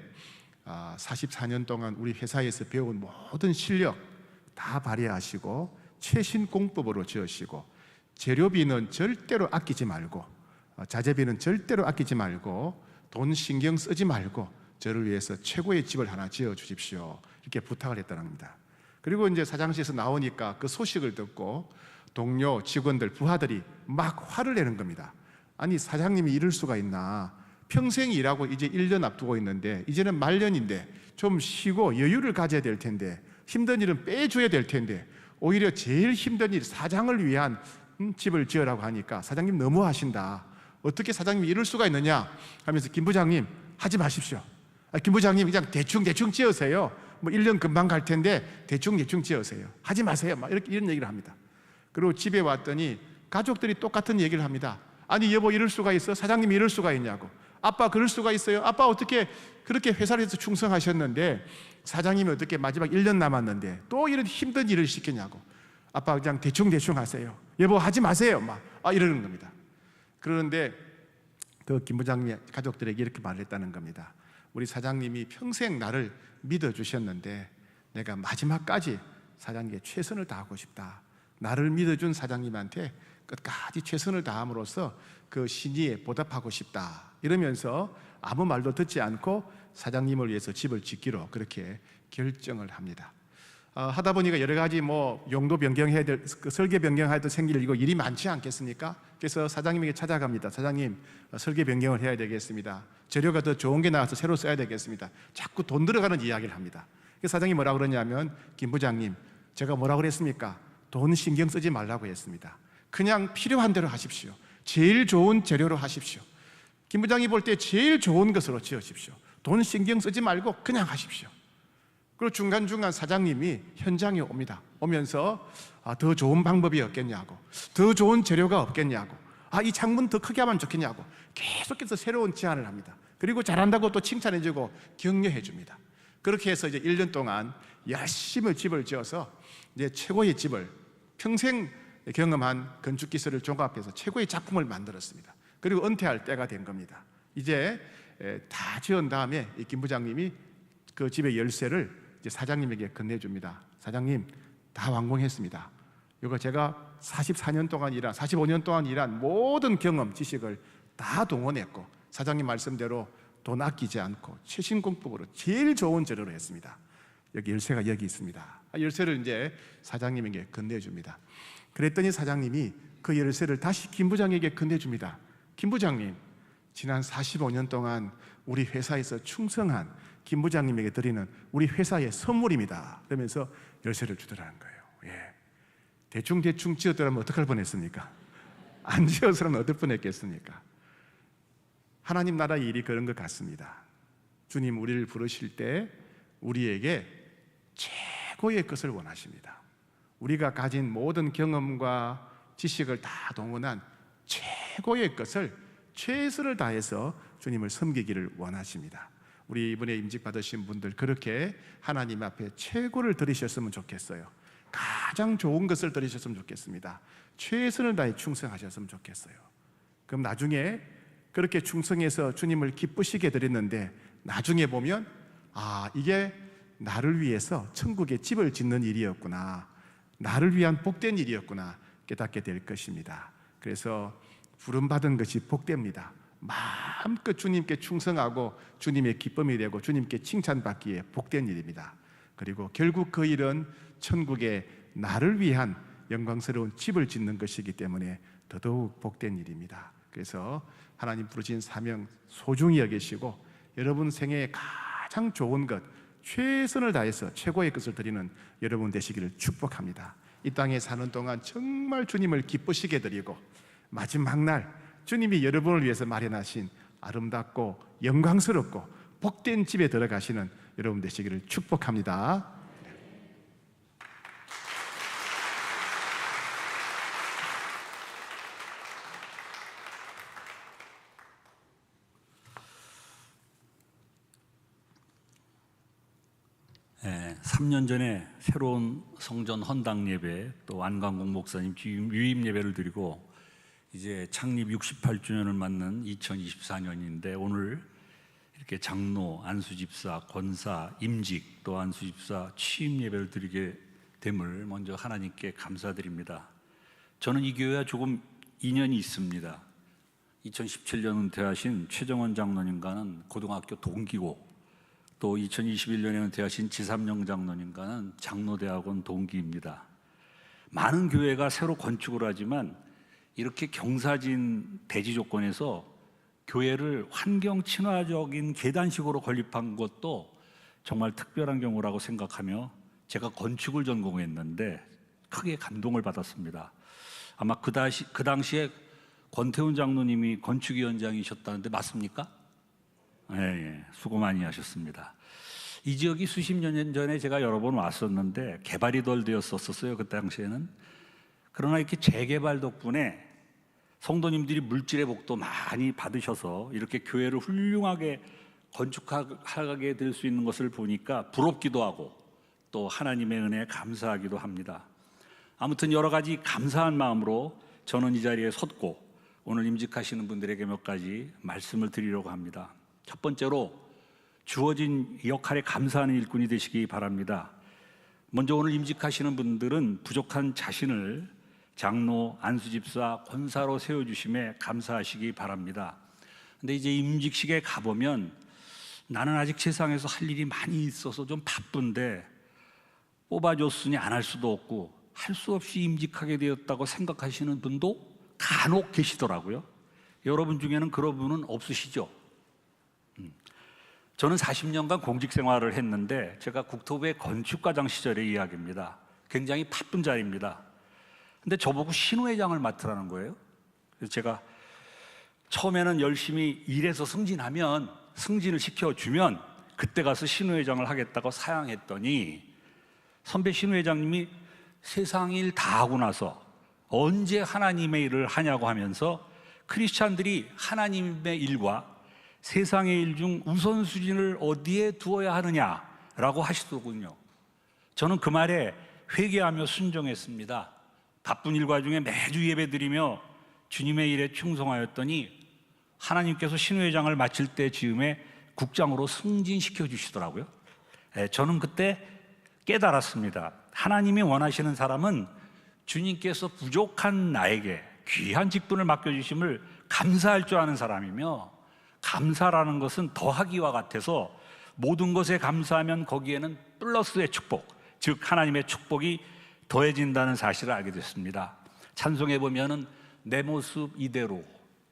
[SPEAKER 4] 44년 동안 우리 회사에서 배운 모든 실력 다 발휘하시고 최신 공법으로 지으시고 재료비는 절대로 아끼지 말고 자재비는 절대로 아끼지 말고 돈 신경 쓰지 말고 저를 위해서 최고의 집을 하나 지어 주십시오. 이렇게 부탁을 했다는 겁니다. 그리고 이제 사장실에서 나오니까 그 소식을 듣고 동료, 직원들, 부하들이 막 화를 내는 겁니다. 아니 사장님이 이럴 수가 있나? 평생 일하고 이제 1년 앞두고 있는데 이제는 말년인데 좀 쉬고 여유를 가져야 될 텐데 힘든 일은 빼줘야 될 텐데 오히려 제일 힘든 일 사장을 위한 집을 지으라고 하니까 사장님 너무 하신다. 어떻게 사장님이 이럴 수가 있느냐 하면서 김 부장님 하지 마십시오. 김 부장님 그냥 대충 지으세요. 뭐 1년 금방 갈 텐데 대충 지으세요. 하지 마세요. 막 이런 얘기를 합니다. 그리고 집에 왔더니 가족들이 똑같은 얘기를 합니다. 아니 여보 이럴 수가 있어? 사장님이 이럴 수가 있냐고. 아빠 그럴 수가 있어요? 아빠 어떻게 그렇게 회사를 해서 충성하셨는데 사장님이 어떻게 마지막 1년 남았는데 또 이런 힘든 일을 시키냐고. 아빠 그냥 대충 하세요. 여보 하지 마세요. 막 이러는 겁니다. 그러는데 그 김 부장님이 가족들에게 이렇게 말했다는 겁니다. 우리 사장님이 평생 나를 믿어주셨는데 내가 마지막까지 사장님께 최선을 다하고 싶다. 나를 믿어준 사장님한테 끝까지 최선을 다함으로써 그 신의에 보답하고 싶다. 이러면서 아무 말도 듣지 않고 사장님을 위해서 집을 짓기로 그렇게 결정을 합니다. 하다 보니까 여러 가지 뭐 용도 변경해야 될, 설계 변경해야 될 생길 일이 많지 않겠습니까? 그래서 사장님에게 찾아갑니다. 사장님, 설계 변경을 해야 되겠습니다. 재료가 더 좋은 게 나와서 새로 써야 되겠습니다. 자꾸 돈 들어가는 이야기를 합니다. 그래서 사장님이 뭐라고 그러냐면 김 부장님, 제가 뭐라고 그랬습니까? 돈 신경 쓰지 말라고 했습니다. 그냥 필요한 대로 하십시오. 제일 좋은 재료로 하십시오. 김 부장이 볼 때 제일 좋은 것으로 지으십시오. 돈 신경 쓰지 말고 그냥 하십시오. 그리고 중간중간 사장님이 현장에 옵니다. 오면서 더 좋은 방법이 없겠냐고, 더 좋은 재료가 없겠냐고, 이 창문 더 크게 하면 좋겠냐고 계속해서 새로운 제안을 합니다. 그리고 잘한다고 또 칭찬해주고 격려해줍니다. 그렇게 해서 이제 1년 동안 열심히 집을 지어서 이제 최고의 집을 평생 경험한 건축 기술을 종합해서 최고의 작품을 만들었습니다. 그리고 은퇴할 때가 된 겁니다. 이제 다 지은 다음에 이 김 부장님이 그 집의 열쇠를 이제 사장님에게 건네줍니다. 사장님, 다 완공했습니다. 이거 제가 44년 동안 45년 동안 일한 모든 경험, 지식을 다 동원했고 사장님 말씀대로 돈 아끼지 않고 최신 공법으로 제일 좋은 재료로 했습니다. 여기 열쇠가 여기 있습니다. 열쇠를 이제 사장님에게 건네줍니다. 그랬더니 사장님이 그 열쇠를 다시 김 부장에게 건네줍니다. 김 부장님, 지난 45년 동안 우리 회사에서 충성한 김 부장님에게 드리는 우리 회사의 선물입니다. 그러면서 열쇠를 주더라는 거예요. 대충 지었더라면 어떡할 뻔했습니까? 안 지었으면 어떨 뻔했겠습니까? 하나님 나라의 일이 그런 것 같습니다. 주님 우리를 부르실 때 우리에게 최고의 것을 원하십니다. 우리가 가진 모든 경험과 지식을 다 동원한 최고의 것을 최선을 다해서 주님을 섬기기를 원하십니다. 우리 이번에 임직 받으신 분들 그렇게 하나님 앞에 최고를 드리셨으면 좋겠어요. 가장 좋은 것을 드리셨으면 좋겠습니다. 최선을 다해 충성하셨으면 좋겠어요. 그럼 나중에 그렇게 충성해서 주님을 기쁘시게 드렸는데 나중에 보면 이게 나를 위해서 천국에 집을 짓는 일이었구나, 나를 위한 복된 일이었구나 깨닫게 될 것입니다. 그래서 부름받은 것이 복됩니다. 마음껏 주님께 충성하고 주님의 기쁨이 되고 주님께 칭찬받기에 복된 일입니다. 그리고 결국 그 일은 천국에 나를 위한 영광스러운 집을 짓는 것이기 때문에 더더욱 복된 일입니다. 그래서 하나님 부르신 사명 소중히 여기시고 여러분 생애에 가장 좋은 것, 최선을 다해서 최고의 것을 드리는 여러분 되시기를 축복합니다. 이 땅에 사는 동안 정말 주님을 기쁘시게 드리고 마지막 날 주님이 여러분을 위해서 마련하신 아름답고 영광스럽고 복된 집에 들어가시는 여러분 되시기를 축복합니다.
[SPEAKER 5] 네, 3년 전에 새로운 성전 헌당 예배 또 안광국 목사님 유임 예배를 드리고 이제 창립 68주년을 맞는 2024년인데 오늘 이렇게 장로, 안수집사, 권사, 임직 또 안수집사 취임 예배를 드리게 됨을 먼저 하나님께 감사드립니다. 저는 이 교회와 조금 인연이 있습니다. 2017년 은퇴하신 최정원 장로님과는 고등학교 동기고 또 2021년에 은퇴하신 지삼영 장로님과는 장로대학원 동기입니다. 많은 교회가 새로 건축을 하지만 이렇게 경사진 대지 조건에서 교회를 환경 친화적인 계단식으로 건립한 것도 정말 특별한 경우라고 생각하며 제가 건축을 전공했는데 크게 감동을 받았습니다. 아마 그 당시에 권태훈 장로님이 건축위원장이셨다는데 맞습니까? 예, 수고 많이 하셨습니다. 이 지역이 수십 년 전에 제가 여러 번 왔었는데 개발이 덜 되었었어요. 그 당시에는. 그러나 이렇게 재개발 덕분에 성도님들이 물질의 복도 많이 받으셔서 이렇게 교회를 훌륭하게 건축하게 될 수 있는 것을 보니까 부럽기도 하고 또 하나님의 은혜에 감사하기도 합니다. 아무튼 여러 가지 감사한 마음으로 저는 이 자리에 섰고 오늘 임직하시는 분들에게 몇 가지 말씀을 드리려고 합니다. 첫 번째로 주어진 역할에 감사하는 일꾼이 되시기 바랍니다. 먼저 오늘 임직하시는 분들은 부족한 자신을 장로, 안수집사, 권사로 세워주심에 감사하시기 바랍니다. 근데 이제 임직식에 가보면 나는 아직 세상에서 할 일이 많이 있어서 좀 바쁜데 뽑아줬으니 안 할 수도 없고 할 수 없이 임직하게 되었다고 생각하시는 분도 간혹 계시더라고요. 여러분 중에는 그런 분은 없으시죠? 저는 40년간 공직 생활을 했는데 제가 국토부의 건축과장 시절의 이야기입니다. 굉장히 바쁜 자리입니다. 근데 저보고 신우회장을 맡으라는 거예요. 그래서 제가 처음에는 열심히 일해서 승진을 시켜주면 그때 가서 신우회장을 하겠다고 사양했더니 선배 신우회장님이 세상 일 다 하고 나서 언제 하나님의 일을 하냐고 하면서 크리스찬들이 하나님의 일과 세상의 일 중 우선순위를 어디에 두어야 하느냐라고 하시더군요. 저는 그 말에 회개하며 순종했습니다. 바쁜 일과 중에 매주 예배드리며 주님의 일에 충성하였더니 하나님께서 신우회장을 마칠 때 즈음에 국장으로 승진시켜 주시더라고요. 저는 그때 깨달았습니다. 하나님이 원하시는 사람은 주님께서 부족한 나에게 귀한 직분을 맡겨주심을 감사할 줄 아는 사람이며 감사라는 것은 더하기와 같아서 모든 것에 감사하면 거기에는 플러스의 축복, 즉 하나님의 축복이 더해진다는 사실을 알게 됐습니다. 찬송에 보면은 내 모습 이대로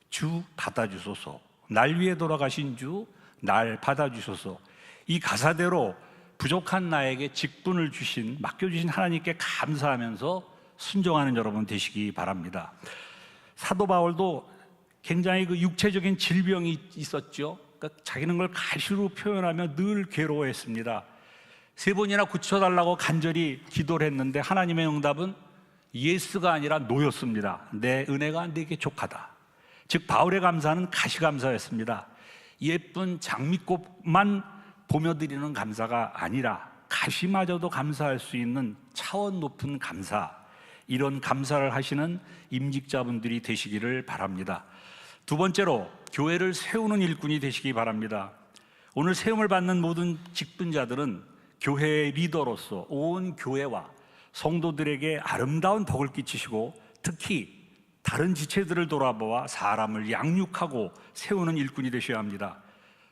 [SPEAKER 5] 주 받아주소서, 날 위해 돌아가신 주 날 받아주소서, 이 가사대로 부족한 나에게 직분을 맡겨주신 하나님께 감사하면서 순종하는 여러분 되시기 바랍니다. 사도 바울도 굉장히 그 육체적인 질병이 있었죠. 그러니까 자기는 걸 가시로 표현하며 늘 괴로워했습니다. 3번이나 고쳐달라고 간절히 기도를 했는데 하나님의 응답은 예스가 아니라 노였습니다. 내 은혜가 네게 족하다. 즉 바울의 감사는 가시감사였습니다. 예쁜 장미꽃만 보며 드리는 감사가 아니라 가시마저도 감사할 수 있는 차원 높은 감사, 이런 감사를 하시는 임직자분들이 되시기를 바랍니다. 두 번째로 교회를 세우는 일꾼이 되시기 바랍니다. 오늘 세움을 받는 모든 직분자들은 교회의 리더로서 온 교회와 성도들에게 아름다운 덕을 끼치시고 특히 다른 지체들을 돌아보아 사람을 양육하고 세우는 일꾼이 되셔야 합니다.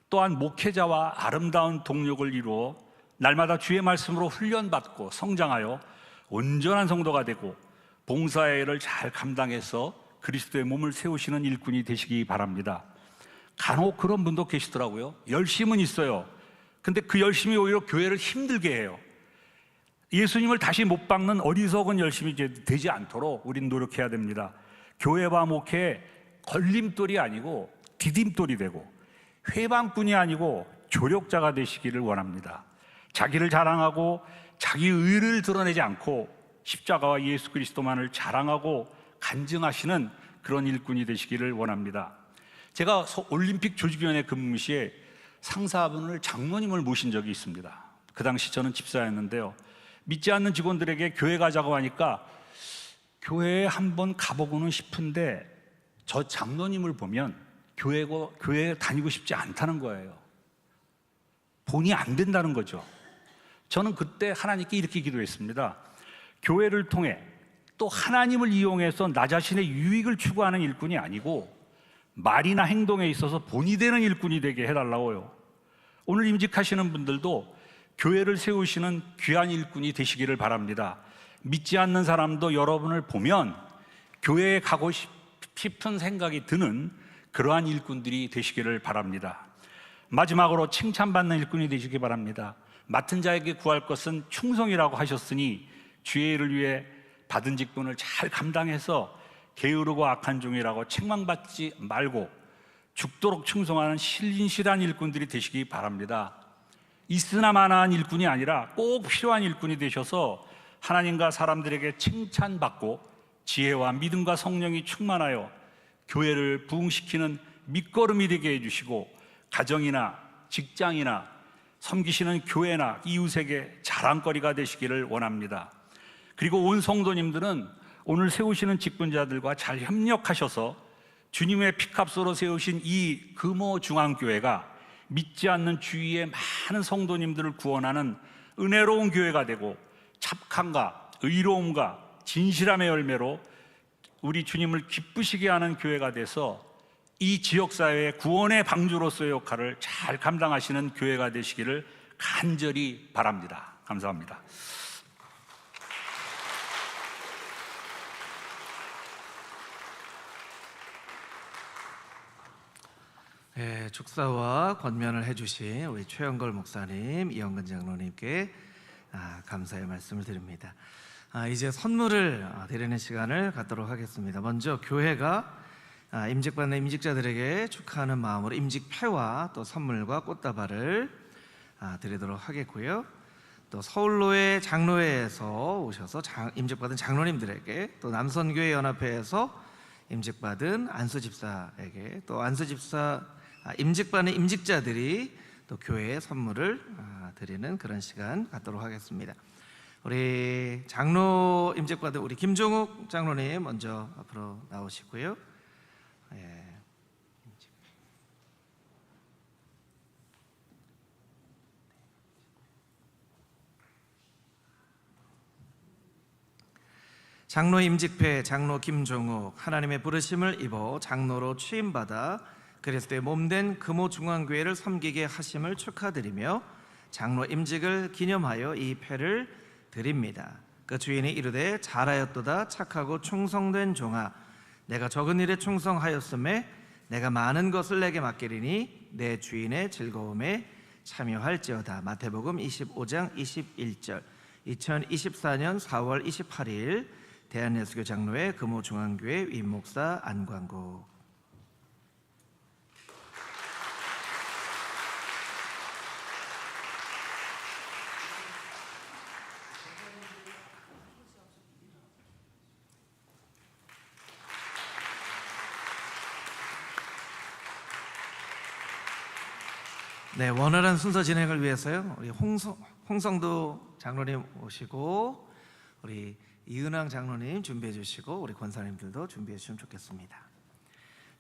[SPEAKER 5] 또한 목회자와 아름다운 동력을 이루어 날마다 주의 말씀으로 훈련받고 성장하여 온전한 성도가 되고 봉사의 일을 잘 감당해서 그리스도의 몸을 세우시는 일꾼이 되시기 바랍니다. 간혹 그런 분도 계시더라고요. 열심은 있어요. 근데 그 열심이 오히려 교회를 힘들게 해요. 예수님을 다시 못 박는 어리석은 열심이 되지 않도록 우린 노력해야 됩니다. 교회와 목회에 걸림돌이 아니고 디딤돌이 되고 회방꾼이 아니고 조력자가 되시기를 원합니다. 자기를 자랑하고 자기 의를 드러내지 않고 십자가와 예수 그리스도만을 자랑하고 간증하시는 그런 일꾼이 되시기를 원합니다. 제가 올림픽 조직위원회 근무 시에 상사분을 장로님을 모신 적이 있습니다. 그 당시 저는 집사였는데요. 믿지 않는 직원들에게 교회 가자고 하니까 교회에 한번 가보고는 싶은데 저 장로님을 보면 교회에 다니고 싶지 않다는 거예요. 본이 안 된다는 거죠. 저는 그때 하나님께 이렇게 기도했습니다. 교회를 통해 또 하나님을 이용해서 나 자신의 유익을 추구하는 일꾼이 아니고 말이나 행동에 있어서 본이 되는 일꾼이 되게 해달라고요. 오늘 임직하시는 분들도 교회를 세우시는 귀한 일꾼이 되시기를 바랍니다. 믿지 않는 사람도 여러분을 보면 교회에 가고 싶은 생각이 드는 그러한 일꾼들이 되시기를 바랍니다. 마지막으로 칭찬받는 일꾼이 되시기 바랍니다. 맡은 자에게 구할 것은 충성이라고 하셨으니 주의 일을 위해 받은 직분을 잘 감당해서 게으르고 악한 종이라고 책망받지 말고 죽도록 충성하는 신실한 일꾼들이 되시기 바랍니다. 있으나 마나한 일꾼이 아니라 꼭 필요한 일꾼이 되셔서 하나님과 사람들에게 칭찬받고 지혜와 믿음과 성령이 충만하여 교회를 부흥시키는 밑거름이 되게 해주시고 가정이나 직장이나 섬기시는 교회나 이웃에게 자랑거리가 되시기를 원합니다. 그리고 온 성도님들은 오늘 세우시는 직분자들과 잘 협력하셔서 주님의 피값으로 세우신 이 금호중앙교회가 믿지 않는 주위의 많은 성도님들을 구원하는 은혜로운 교회가 되고 착함과 의로움과 진실함의 열매로 우리 주님을 기쁘시게 하는 교회가 돼서 이 지역사회의 구원의 방주로서의 역할을 잘 감당하시는 교회가 되시기를 간절히 바랍니다. 감사합니다.
[SPEAKER 1] 네, 축사와 권면을 해주신 우리 최영걸 목사님, 이영근 장로님께 감사의 말씀을 드립니다. 이제 선물을 드리는 시간을 갖도록 하겠습니다. 먼저 교회가 임직받는 임직자들에게 축하하는 마음으로 임직패와 또 선물과 꽃다발을 드리도록 하겠고요. 또 서울로회 장로회에서 오셔서 임직받은 장로님들에게, 또 남선교회 연합회에서 임직받은 안수집사에게, 또 안수집사 임직받는 임직자들이 또 교회에 선물을 드리는 그런 시간 갖도록 하겠습니다. 우리 장로 임직받은 우리 김종욱 장로님 먼저 앞으로 나오시고요. 장로 임직패 장로 김종욱, 하나님의 부르심을 입어 장로로 취임받아 그리스도의 몸된 금호중앙교회를 섬기게 하심을 축하드리며 장로 임직을 기념하여 이 패를 드립니다. 그 주인이 이르되 잘하였도다 착하고 충성된 종아, 내가 적은 일에 충성하였음에 내가 많은 것을 내게 맡기리니 내 주인의 즐거움에 참여할지어다. 마태복음 25장 21절. 2024년 4월 28일 대한예수교 장로회 금호중앙교회 위임목사 안광국. 네, 원활한 순서 진행을 위해서요. 우리 홍성도 장로님 오시고 우리 이은왕 장로님 준비해 주시고 우리 권사님들도 준비해 주시면 좋겠습니다.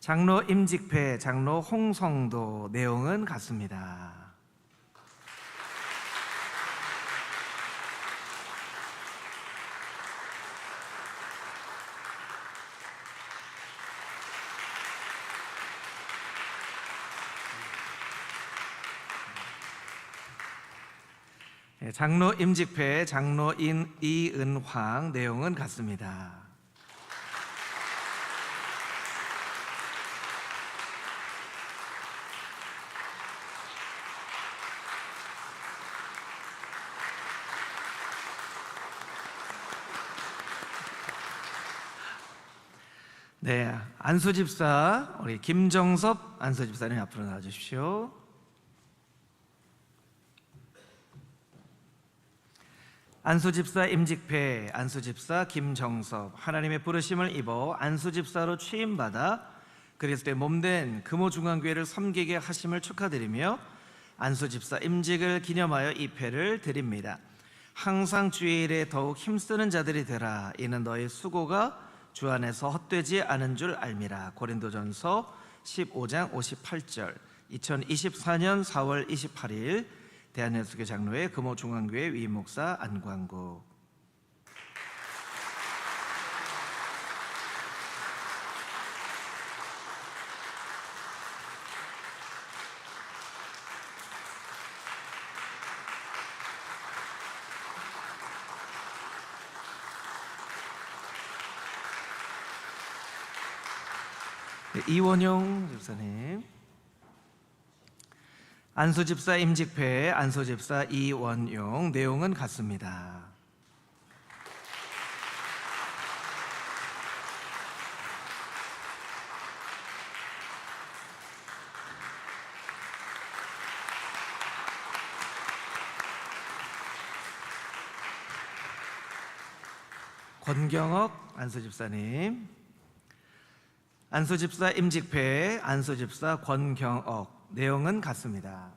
[SPEAKER 1] 장로 임직패, 장로 홍성도 내용은 같습니다. 장로 임직패, 장로 이은황 내용은 같습니다. 네, 안수집사 우리 김정섭 안수집사님 앞으로 나와주십시오. 안수집사 임직패, 안수집사 김정섭, 하나님의 부르심을 입어 안수집사로 취임받아 그리스도의 몸된 금호중앙교회를 섬기게 하심을 축하드리며 안수집사 임직을 기념하여 이 패를 드립니다. 항상 주의 일에 더욱 힘쓰는 자들이 되라. 이는 너의 수고가 주 안에서 헛되지 않은 줄 알미라. 고린도전서 15장 58절. 2024년 4월 28일 대한예수교 장로회 금호중앙교회 위임목사 안광국. 네, 이원용 집사님. 안수집사 임직패, 안수집사 이원용 내용은 같습니다. 권경옥 안수집사님. 안수집사 임직패, 안수집사 권경옥 내용은 같습니다.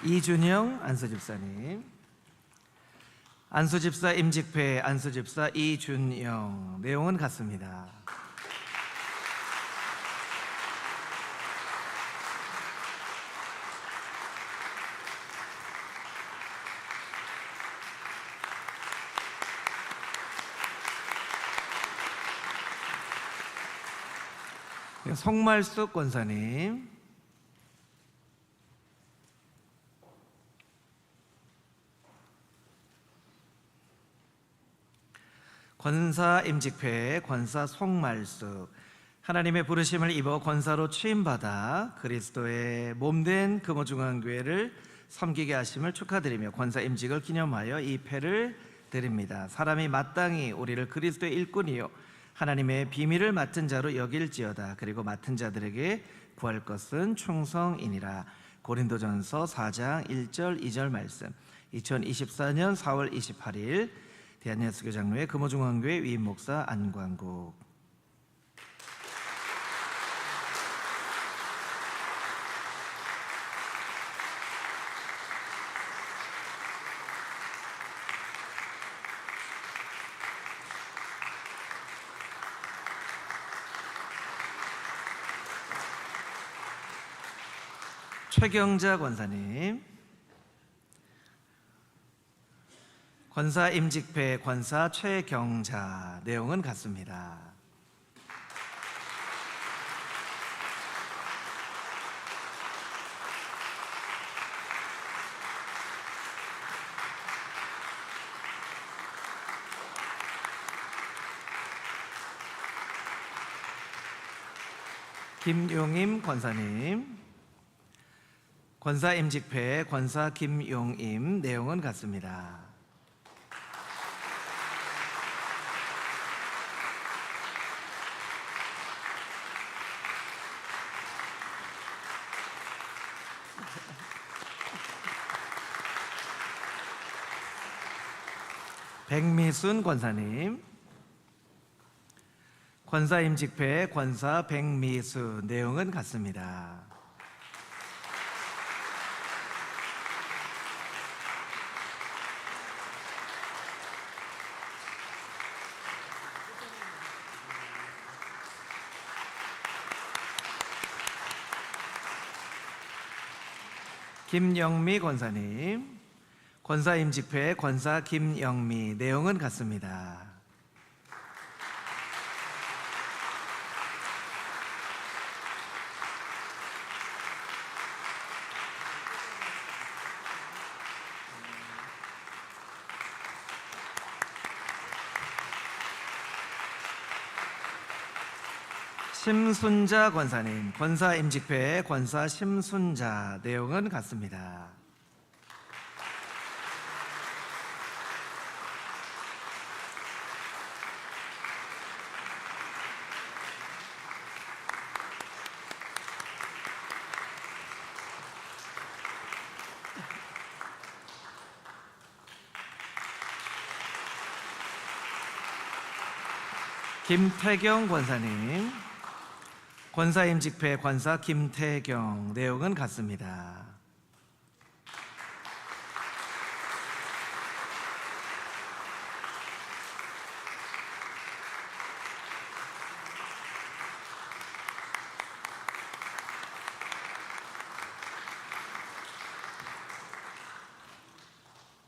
[SPEAKER 1] 이준영 안수집사님. 안수집사 임직패, 안수집사 이준영 내용은 같습니다. 송말숙 권사님. 권사 임직패, 권사 송말숙. 하나님의 부르심을 입어 권사로 취임받아 그리스도의 몸된 금호중앙교회를 섬기게 하심을 축하드리며 권사 임직을 기념하여 이 패를 드립니다. 사람이 마땅히 우리를 그리스도의 일꾼이요 하나님의 비밀을 맡은 자로 여길지어다. 그리고 맡은 자들에게 구할 것은 충성이니라. 고린도전서 4장 1절 2절 말씀. 2024년 4월 28일 대한예수교 장로회 금호중앙교회 위임목사 안광국. 최경자 권사님. 권사 임직패, 권사 최경자 내용은 같습니다. 김용임 권사님. 권사 임직패, 권사 김용임 내용은 같습니다. 백미순 권사님. 권사 임직패 권사 백미수. 내용은 같습니다. 김영미 권사님. 권사 임직패 권사 김영미. 내용은 같습니다. 심순자 권사님. 권사 임직패 권사 심순자. 내용은 같습니다. 김태경 권사님. 권사 임직패 권사 김태경. 내용은 같습니다.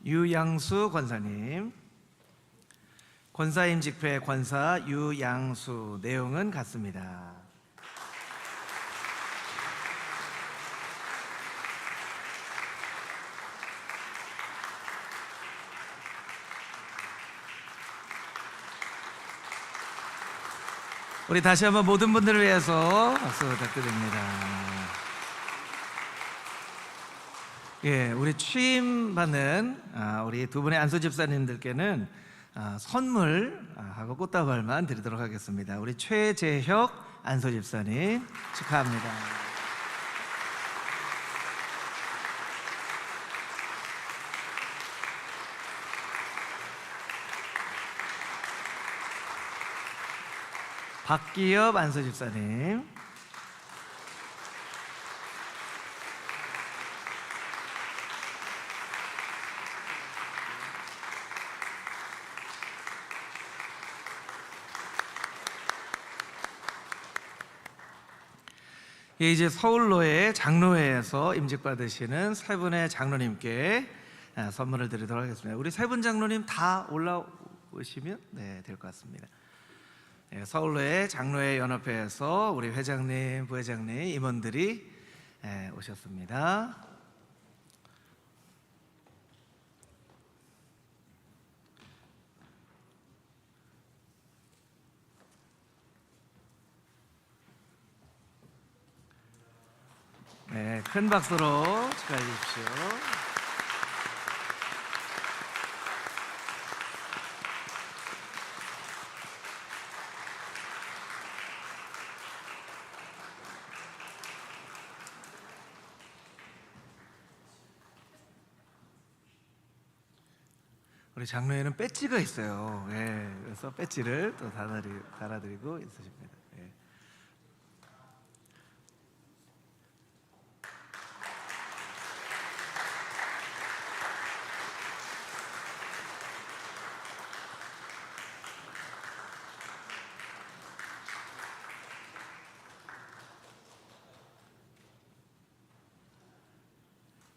[SPEAKER 1] 유양수 권사님. 권사 임직패 권사 유양수. 내용은 같습니다. 우리 다시 한번 모든 분들을 위해서 박수 부탁드립니다. 예, 우리 취임 받는 우리 두 분의 안수 집사님들께는 선물하고 꽃다발만 드리도록 하겠습니다. 우리 최재혁 안수 집사님 축하합니다. 박기엽 안수 집사님. 예, 이제 서울로의 장로회에서 임직받으시는 세 분의 장로님께 선물을 드리도록 하겠습니다. 우리 세 분 장로님 다 올라오시면 될 것 같습니다. 서울로의 장로회 연합회에서 우리 회장님, 부회장님, 임원들이 오셨습니다. 네, 큰 박수로 축하해 주십시오. 우리 장로회는 배지가 있어요. 예, 그래서 배지를 또 달아드리고 있으십니다. 예.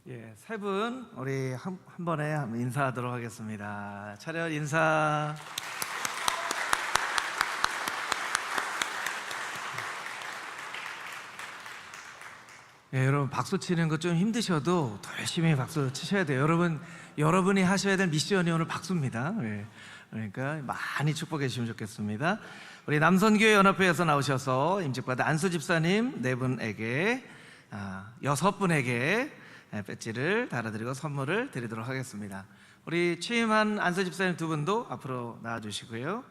[SPEAKER 1] 예, 세 분 우리 한 번에 한번 인사하도록 하겠습니다. 차렷 인사. 예, 여러분 박수 치는 거 좀 힘드셔도 더 열심히 박수 치셔야 돼요. 여러분이 하셔야 될 미션이 오늘 박수입니다. 예, 그러니까 많이 축복해 주시면 좋겠습니다. 우리 남선교회 연합회에서 나오셔서 임직받은 안수 집사님 네 분에게 6분에게 배지를 달아드리고 선물을 드리도록 하겠습니다. 우리 취임한 안수 집사님 두 분도 앞으로 나와주시고요.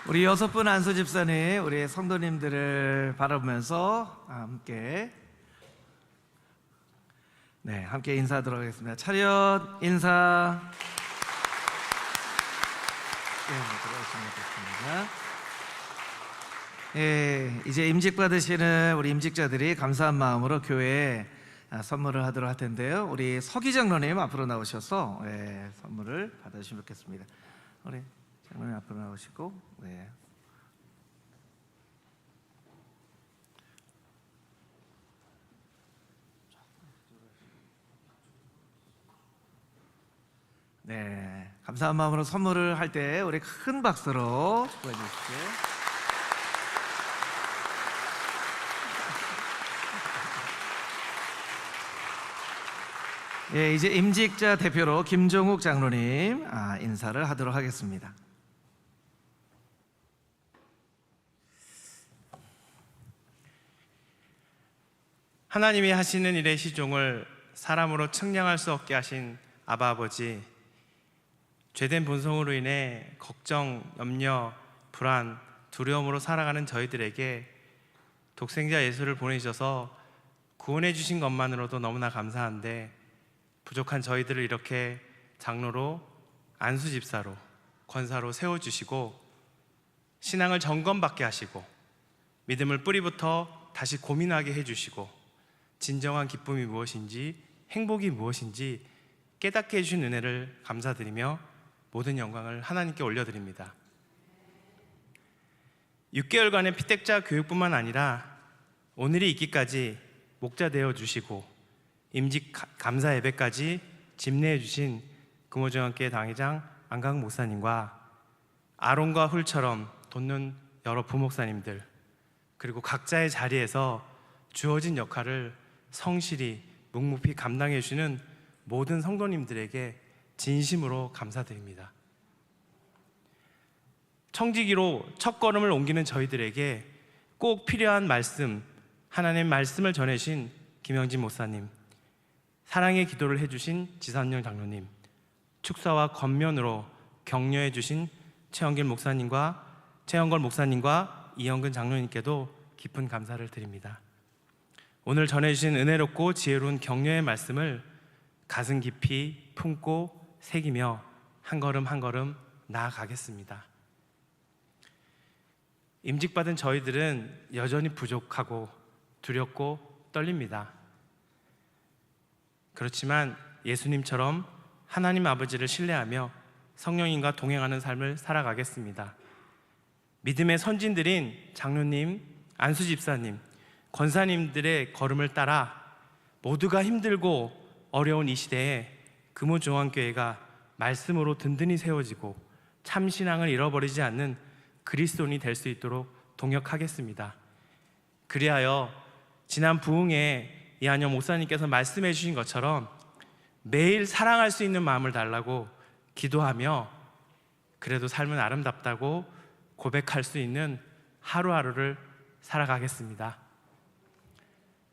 [SPEAKER 1] 우리 6분 안수 집사님, 우리 성도님들을 바라보면서 함께 함께 인사하도록 하겠습니다. 차렷 인사. 들어가시면 좋겠습니다. 이제 임직 받으시는 우리 임직자들이 감사한 마음으로 교회에 선물을 하도록 할 텐데요. 우리 서기 장로님 앞으로 나오셔서 선물을 받으시면 좋겠습니다. 우리 장로님 앞으로 나오시고 감사한 마음으로 선물을 할 때 우리 큰 박수로 축복해 주십시오. 이제 임직자 대표로 김종욱 장로님 인사를 하도록 하겠습니다.
[SPEAKER 6] 하나님이 하시는 일의 시종을 사람으로 측량할 수 없게 하신 아바 아버지, 죄된 본성으로 인해 걱정, 염려, 불안, 두려움으로 살아가는 저희들에게 독생자 예수를 보내주셔서 구원해 주신 것만으로도 너무나 감사한데, 부족한 저희들을 이렇게 장로로, 안수집사로, 권사로 세워주시고 신앙을 점검받게 하시고 믿음을 뿌리부터 다시 고민하게 해주시고 진정한 기쁨이 무엇인지, 행복이 무엇인지 깨닫게 해주신 은혜를 감사드리며 모든 영광을 하나님께 올려드립니다. 6개월간의 피택자 교육뿐만 아니라 오늘이 있기까지 목자 되어주시고 임직 감사 예배까지 집례해 주신 금호정학교회 당회장 안강 목사님과 아론과 훌처럼 돕는 여러 부목사님들, 그리고 각자의 자리에서 주어진 역할을 성실히 묵묵히 감당해 주시는 모든 성도님들에게 진심으로 감사드립니다. 청지기로 첫걸음을 옮기는 저희들에게 꼭 필요한 말씀, 하나님의 말씀을 전해주신 김영진 목사님, 사랑의 기도를 해주신 지선영 장로님, 축사와 겉면으로 격려해 주신 최영걸 목사님과 이영근 장로님께도 깊은 감사를 드립니다. 오늘 전해주신 은혜롭고 지혜로운 격려의 말씀을 가슴 깊이 품고 새기며 한 걸음 한 걸음 나아가겠습니다. 임직받은 저희들은 여전히 부족하고 두렵고 떨립니다. 그렇지만 예수님처럼 하나님 아버지를 신뢰하며 성령님과 동행하는 삶을 살아가겠습니다. 믿음의 선진들인 장로님, 안수집사님, 권사님들의 걸음을 따라 모두가 힘들고 어려운 이 시대에 금호중앙교회가 말씀으로 든든히 세워지고 참신앙을 잃어버리지 않는 그리스도인이 될 수 있도록 동역하겠습니다. 그리하여 지난 부흥에 이한영 목사님께서 말씀해 주신 것처럼 매일 사랑할 수 있는 마음을 달라고 기도하며 그래도 삶은 아름답다고 고백할 수 있는 하루하루를 살아가겠습니다.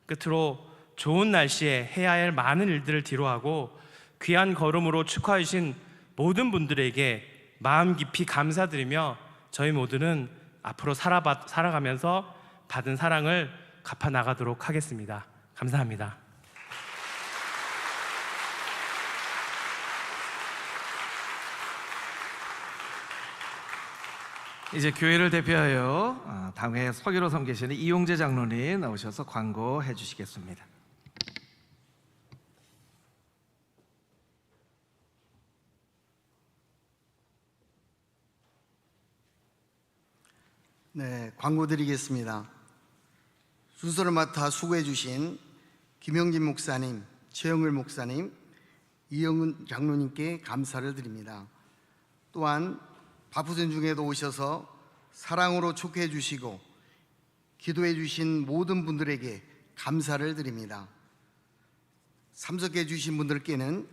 [SPEAKER 6] 끝으로 좋은 날씨에 해야 할 많은 일들을 뒤로하고 귀한 걸음으로 축하해 주신 모든 분들에게 마음 깊이 감사드리며 저희 모두는 앞으로 살아가면서 받은 사랑을 갚아 나가도록 하겠습니다. 감사합니다.
[SPEAKER 1] 이제 교회를 대표하여 당회 서기로 섬기시는 이용재 장로님 나오셔서 광고해 주시겠습니다.
[SPEAKER 7] 네, 광고 드리겠습니다. 순서를 맡아 수고해 주신 김영진 목사님, 최영을 목사님, 이영은 장로님께 감사를 드립니다. 또한 바쁘신 중에도 오셔서 사랑으로 축복해 주시고 기도해 주신 모든 분들에게 감사를 드립니다. 참석해 주신 분들께는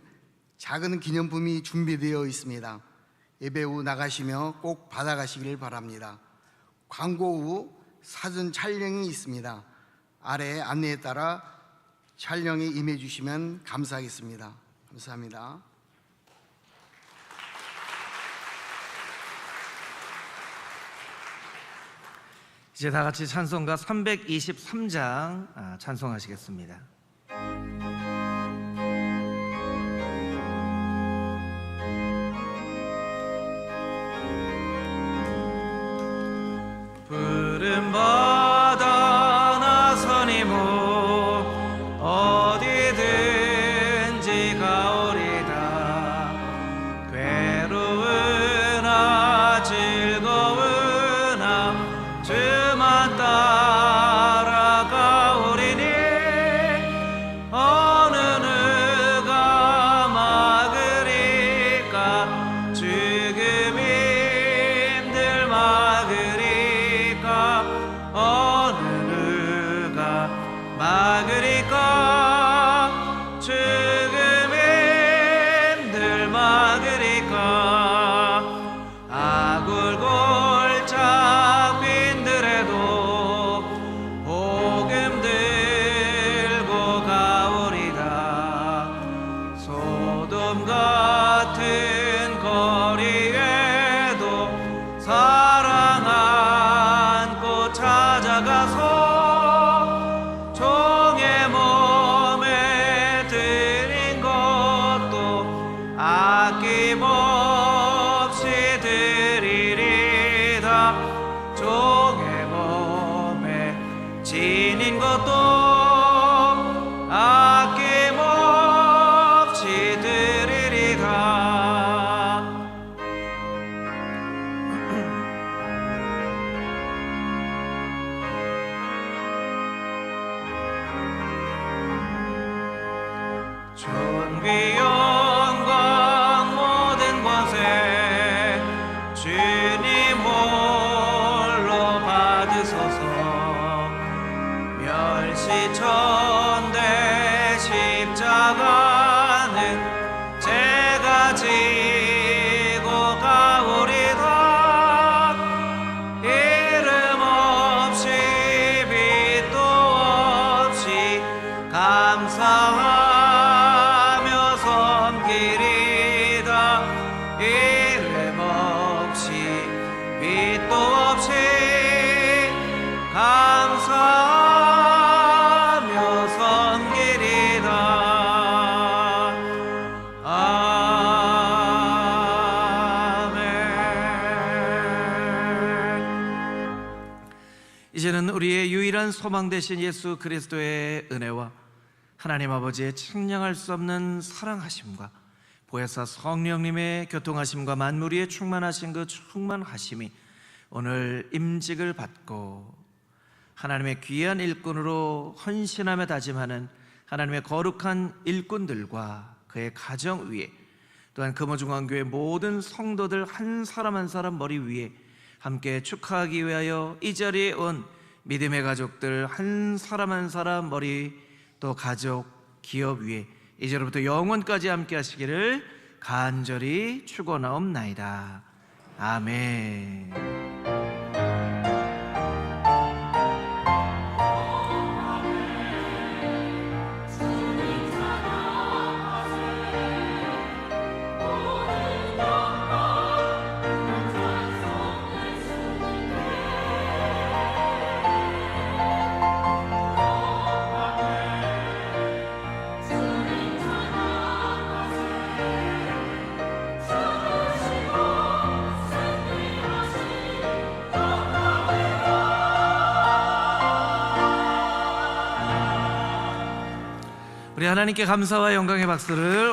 [SPEAKER 7] 작은 기념품이 준비되어 있습니다. 예배 후 나가시며 꼭 받아가시길 바랍니다. 광고 후 사진 촬영이 있습니다. 아래 안내에 따라 촬영에 임해 주시면 감사하겠습니다. 감사합니다.
[SPEAKER 1] 이제 다 같이 찬송가 323장 찬송하시겠습니다. 푸른 바다 나서니 어디든지 가오리다. 괴로우나 즐거우나 주만 따라가오리니 어느 누가 막으리까. 죽음 힘들 막으리까. 어느 누가 막으리까. 죽음 힘들 막으리까. 아굴골짝 빈들에도 복음 들고 가오리다. 소돔 같은 거리에도 사랑 안고 찾아가서 종의 몸에 드린 것도 아낌없이 드리리다. 종의 몸에 지닌 것도 아낌없이 드리리다. 존귀 영광 모든 권세 주님 홀로 받으소서. 멸시천대 십자가는 제가 지고 가오리다. 이름 없이 빛도 없이 감사하며 섬기리다. 이름 없이 빛도 없이 감사하며 섬기리다. 아멘. 이제는 우리의 유일한 소망 되신 예수 그리스도의 은혜와 하나님 아버지의 측량할 수 없는 사랑하심과 보혜사 성령님의 교통하심과 만물 위에 충만하신 그 충만하심이 오늘 임직을 받고 하나님의 귀한 일꾼으로 헌신하며 다짐하는 하나님의 거룩한 일꾼들과 그의 가정 위에, 또한 금호중앙교회 모든 성도들 한 사람 한 사람 머리 위에 함께 축하하기 위하여 이 자리에 온 믿음의 가족들 한 사람 한 사람 머리, 또 가족, 기업 위에 이제로부터 영원까지 함께 하시기를 간절히 축원하옵나이다. 아멘. 우리 하나님께 감사와 영광의 박수를